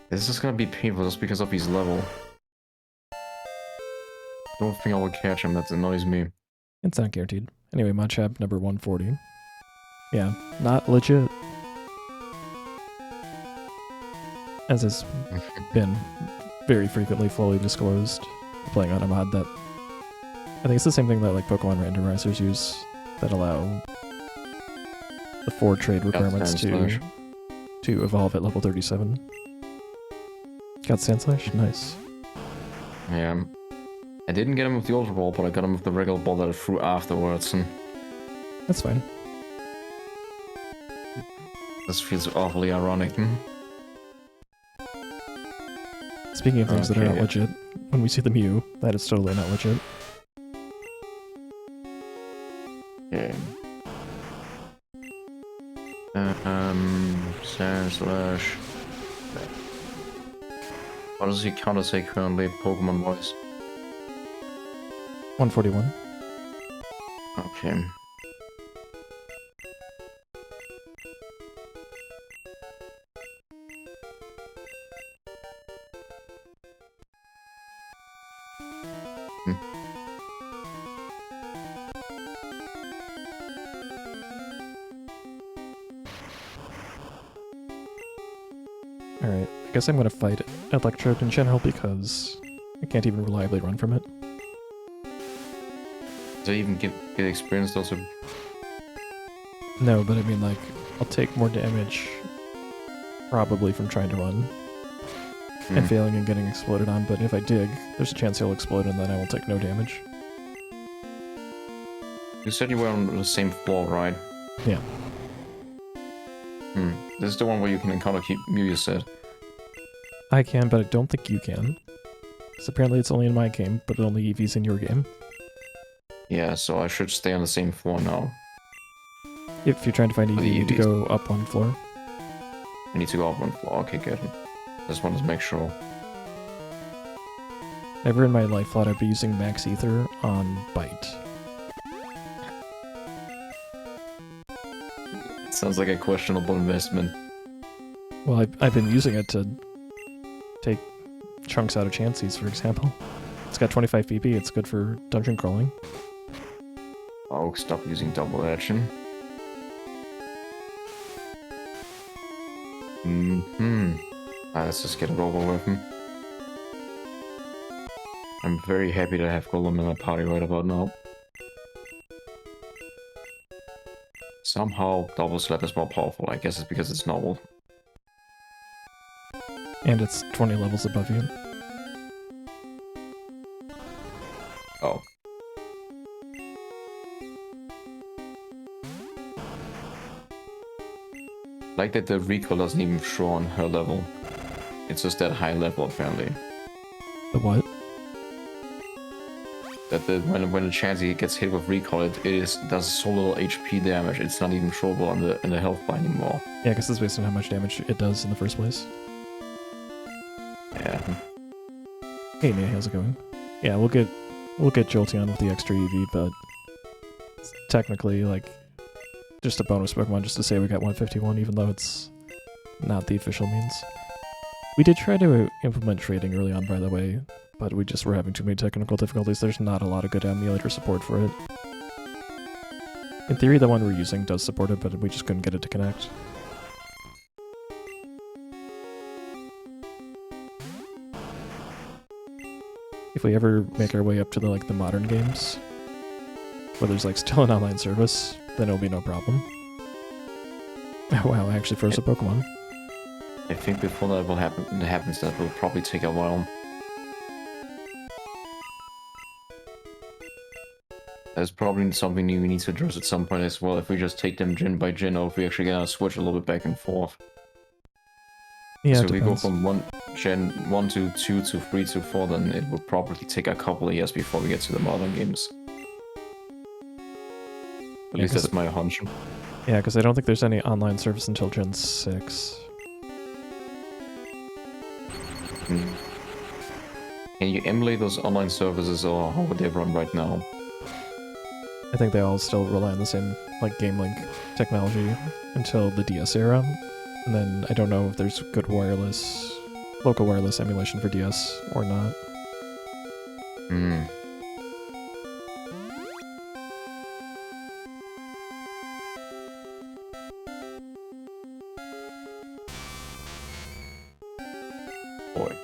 This is gonna be painful just because of his level. Don't think I will catch him, that annoys me. It's not guaranteed. Anyway, Machamp number 140. Yeah, not legit. As has been very frequently fully disclosed, playing on a mod that... I think it's the same thing that like Pokemon randomizers use. that allow the 4 trade requirements Sandslash. to evolve at level 37. Got Sandslash? Nice. Yeah. I didn't get him with the Ultra Ball, but I got him with the regular ball that I threw afterwards, and That's fine. this feels awfully ironic. Speaking of things that are not Okay. legit, when we see the Mew, that is totally not legit. Okay. Sandslash. What does he counter say currently, Pokemon wise? 141. Okay. Alright, I guess I'm gonna fight Electrode in general because I can't even reliably run from it. Does he even get experience also? No, but I mean, like, I'll take more damage probably from trying to run and failing and getting exploded on, but if I dig, there's a chance he'll explode and then I will take no damage. You said you were on the same floor, right? Yeah. This is the one where you can encounter Mew, you said. I can, but I don't think you can. Because apparently it's only in my game, but it only EVs in your game. Yeah, so I should stay on the same floor now. If you're trying to find EV, you need to EVs. go up one floor. I need to go up one floor. Okay, good. Just wanted to make sure. Never in my life thought I'd be using Max Ether on Bite. Sounds like a questionable investment. Well, I've been using it to take chunks out of Chanseys, for example. It's got 25 PP, it's good for dungeon crawling. Oh, stop using double action. Let's just get it over with. I'm very happy to have Golem in my party right about now. Somehow, Double Slap is more powerful. I guess it's because it's novel. And it's 20 levels above you. Oh. Like that the recoil doesn't even show on her level. It's just that high level apparently. The what? That when a Chansey gets hit with recoil, it does so little HP damage. It's not even showable in the health bar anymore. Yeah, I guess it's based on how much damage it does in the first place. Yeah. Hey Nia, how's it going? Yeah, we'll get Jolteon with the extra EV, but it's technically like just a bonus Pokemon just to say we got 151, even though it's not the official means. We did try to implement trading early on, by the way, but we just were having too many technical difficulties. There's not a lot of good emulator support for it. In theory, the one we're using does support it, but we just couldn't get it to connect. If we ever make our way up to the modern games, where there's still an online service, then it'll be no problem. Wow, I actually froze a Pokemon. I think before that happens, that will probably take a while. That's probably something we need to address at some point as well, if we just take them gen by gen, or if we actually gonna switch a little bit back and forth. Yeah, so it if we go depends. from gen 1 to 2 to 3 to 4, then it will probably take a couple of years before we get to the modern games. At least that's my hunch. Yeah, because I don't think there's any online service until Gen 6. Can you emulate those online services, or how would they run right now? I think they all still rely on the same Game Link technology until the DS era. And then I don't know if there's good local wireless emulation for DS or not. Boy.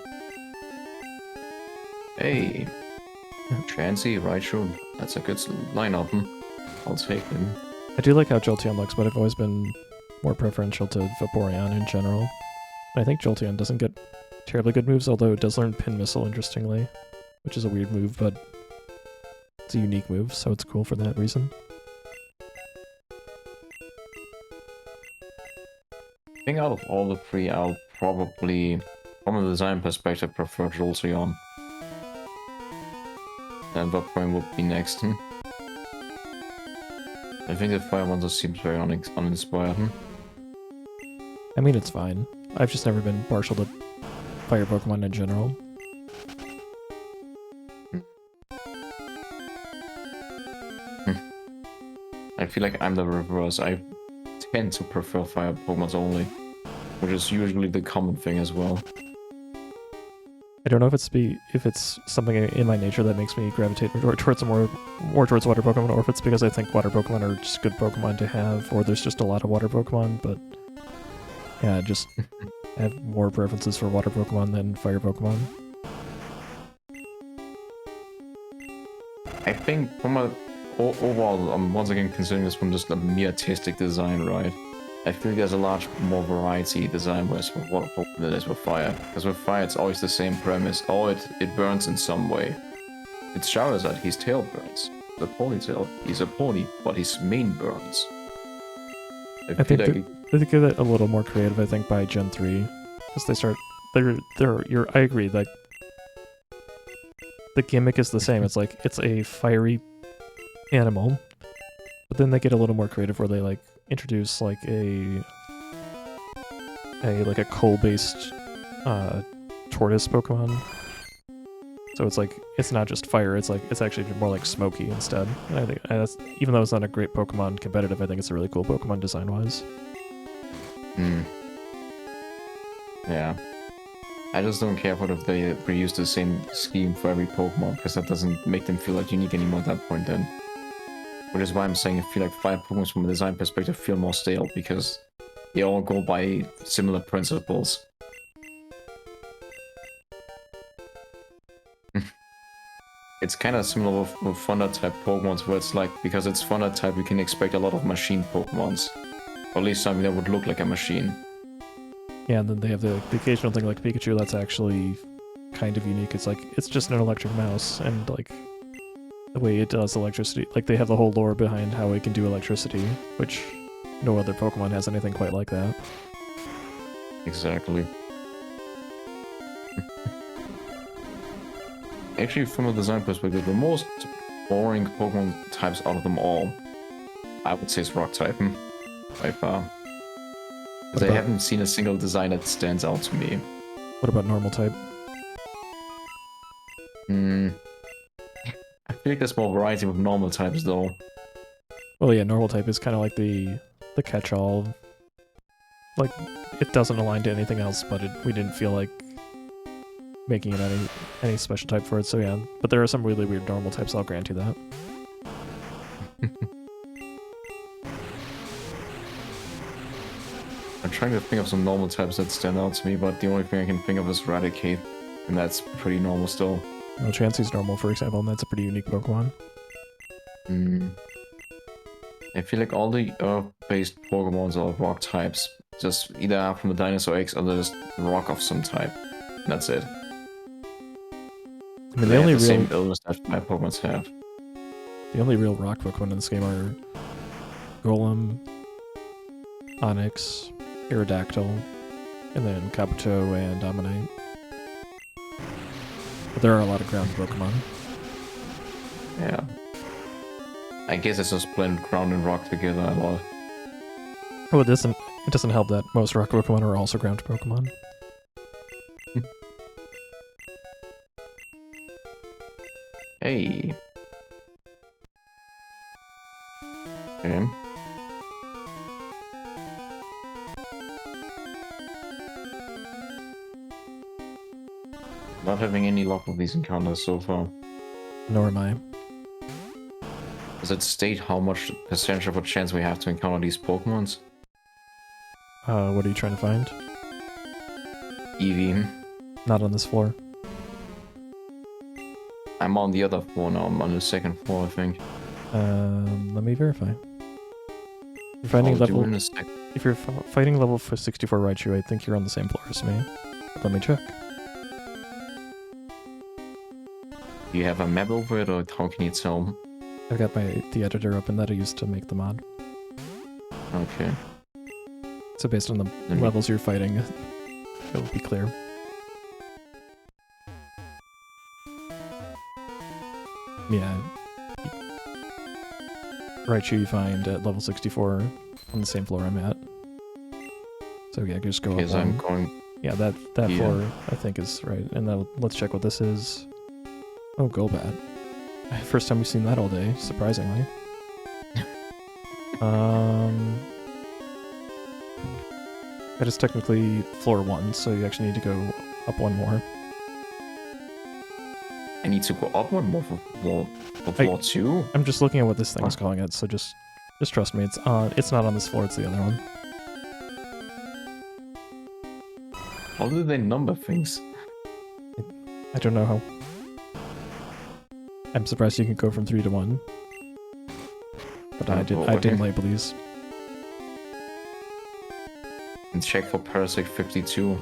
Hey. Chansey, Raichu. That's a good lineup. I'll take it. I do like how Jolteon looks, but I've always been more preferential to Vaporeon in general. And I think Jolteon doesn't get terribly good moves, although it does learn Pin Missile, interestingly. Which is a weird move, but it's a unique move, so it's cool for that reason. I think out of all the three, I'll probably, from a design perspective, prefer Jolteon. And Vaporeon would be next. I think the fire one just seems very uninspired. I mean, it's fine. I've just never been partial to fire Pokemon in general. I feel like I'm the reverse. I tend to prefer fire Pokemon only, which is usually the common thing as well. I don't know if it's something in my nature that makes me gravitate towards more towards water Pokemon, or if it's because I think water Pokemon are just good Pokemon to have, or there's just a lot of water Pokemon. But yeah, just I have more preferences for water Pokemon than fire Pokemon. I think from a overall, I'm once again considering this from just a mere artistic design, right? I feel there's a large more variety design-wise for water Pokemon than there is with fire. Because with fire, it's always the same premise. Oh, it burns in some way. It's Charizard, his tail burns. The ponytail, he's a pony, but his mane burns. I think they give it a little more creative, I think, by Gen 3. Because they start... I agree, like... The gimmick is the same. It's like, it's a fiery animal. But then they get a little more creative where they, like, introduce, like, a coal-based tortoise Pokemon. So it's like, it's not just fire, it's like, it's actually more like smoky instead. And I think that's, even though it's not a great Pokemon competitive, I think it's a really cool Pokemon design-wise. Yeah. I just don't care for if they reuse the same scheme for every Pokemon, because that doesn't make them feel like unique anymore at that point then. Which is why I'm saying I feel like fire Pokemon from a design perspective feel more stale, because they all go by similar principles. It's kind of similar with Thunder type Pokemons, where it's like, because it's Thunder type, we can expect a lot of machine Pokemons. Or at least something that would look like a machine. Yeah, and then they have the occasional thing like Pikachu that's actually kind of unique. It's like, it's just an electric mouse, and like, the way it does electricity, like they have the whole lore behind how it can do electricity, which no other Pokemon has anything quite like that. Exactly. Actually, from a design perspective, the most boring Pokemon types out of them all, I would say is Rock type, by far. Because I haven't seen a single design that stands out to me. What about normal type? I feel like there's more variety with normal types, though. Well, yeah, normal type is kind of like the catch-all. Like, it doesn't align to anything else, but we didn't feel like making it any special type for it, so yeah. But there are some really weird normal types, I'll grant you that. I'm trying to think of some normal types that stand out to me, but the only thing I can think of is Eradicate, and that's pretty normal still. Well, Chansey's normal, for example, and that's a pretty unique Pokemon. I feel like all the Earth-based Pokemons are Rock types. Just either are from a Dinosaur X or they're just Rock of some type. And that's it. I mean, the only real same illness that my Pokemons have. The only real Rock Pokemon in this game are Golem, Onix, Aerodactyl, and then Kabuto and Dominate. But there are a lot of ground Pokemon. Yeah. I guess it's just blend ground and rock together a lot. Oh, it doesn't help that most rock Pokemon are also ground Pokemon. Hey. Okay. Not having any luck with these encounters so far. Nor am I. Does it state how much percentage of a chance we have to encounter these Pokemons? What are you trying to find? Eevee. Not on this floor. I'm on the other floor now, I'm on the second floor, I think. Let me verify. You're finding level. If you're fighting level for 64 Raichu, I think you're on the same floor as me. Let me check. Do you have a map over it, or how can you tell? I've got the editor open that I used to make the mod. Okay. So based on the levels you're fighting, it will be clear. Yeah. Raichu you find at level 64 on the same floor I'm at. So yeah, just go up one. I'm going... Yeah, that floor I think is right. And then let's check what this is. Oh, Golbat. First time we've seen that all day, surprisingly. That is technically floor 1, so you actually need to go up one more. I need to go up one more for floor 2? I'm just looking at what this thing is calling it, so just trust me. It's not on this floor, it's the other one. How do they number things? I don't know how. I'm surprised you can go from 3 to 1. But I didn't label these. And check for Parasect 52.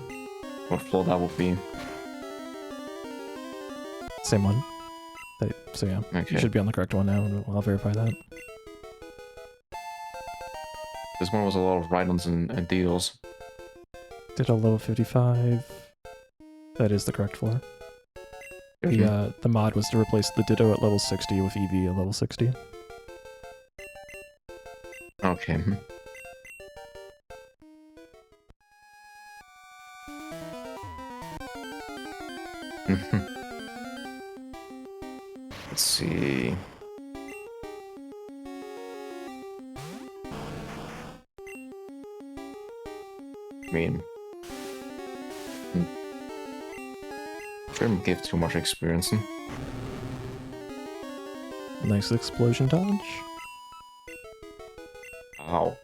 What floor that would be. Same one. So yeah, okay. You should be on the correct one now, and I'll verify that. This one was a lot of Rhydons and Deals. Ditto level 55. That is the correct floor. The mod was to replace the Ditto at level 60 with Eevee at level 60. Okay. Let's see. I mean, shouldn't give too much experience. Nice explosion dodge. Ow.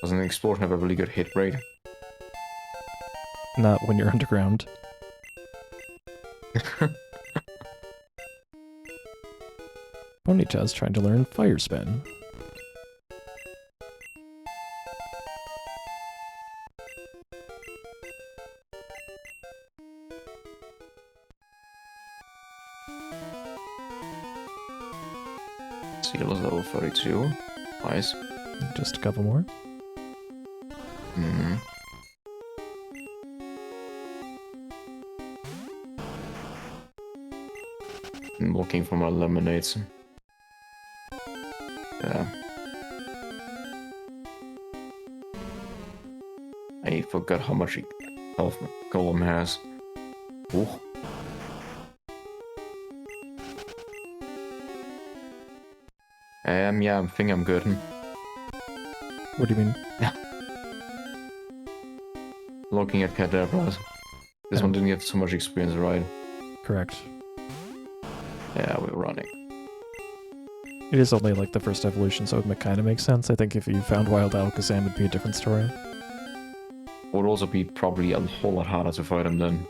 Doesn't an explosion have a really good hit rate? Not when you're underground. Ponyta's trying to learn Fire Spin. Seal's level 32. Nice. Just a couple more. Mm-hmm. I'm looking for my lemonades. Yeah. I forgot how much health Golem has. Ooh. Yeah, I think I'm good. What do you mean? Looking at Kadabras. This one didn't get so much experience, right? Correct. Yeah, we're running. It is only like the first evolution, so it kind of makes sense. I think if you found Wild Alakazam, it'd be a different story. It would also be probably a whole lot harder to fight him then.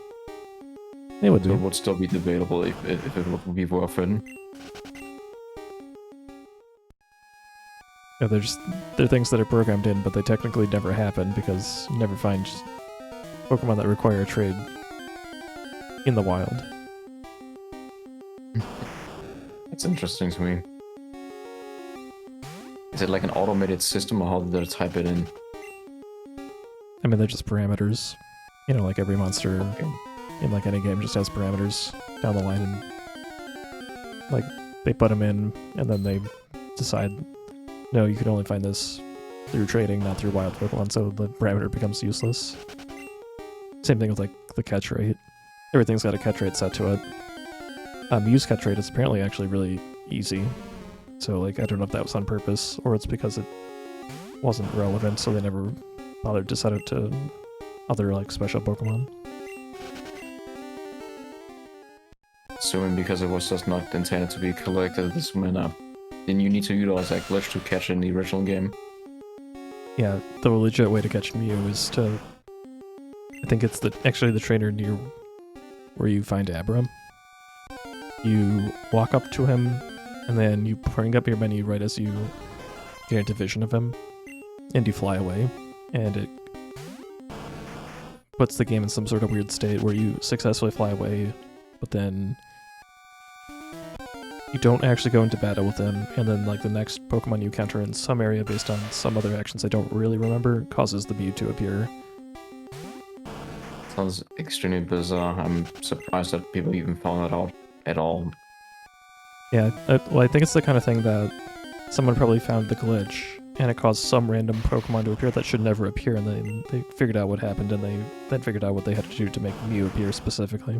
It would be. So it would still be debatable if it would be worth it. Yeah, they're things that are programmed in, but they technically never happen because you never find Pokemon that require a trade in the wild. That's interesting to me. Is it like an automated system, or how did they type it in? I mean, they're just parameters. You know, like every monster in like any game just has parameters down the line, and like they put them in, and then they decide, no, you can only find this through trading, not through wild Pokemon, so the parameter becomes useless. Same thing with like the catch rate. Everything's got a catch rate set to it. Mew's catch rate is apparently actually really easy. So like I don't know if that was on purpose or it's because it wasn't relevant, so they never bothered to set it to other like special Pokemon. Assuming because it was just not intended to be collected this mana, then you need to utilize that glitch to catch it in the original game. Yeah, the legit way to catch Mew is to... I think it's actually the trainer near where you find Abram. You walk up to him and then you bring up your menu right as you get into vision of him, and you fly away, and it puts the game in some sort of weird state where you successfully fly away, but then you don't actually go into battle with him, and then like the next Pokemon you encounter in some area based on some other actions I don't really remember causes the Mew to appear. Sounds extremely bizarre. I'm surprised that people even found that out at all. Yeah, well, I think it's the kind of thing that someone probably found the glitch, and it caused some random Pokemon to appear that should never appear, and then they figured out what happened, and they then figured out what they had to do to make Mew appear specifically.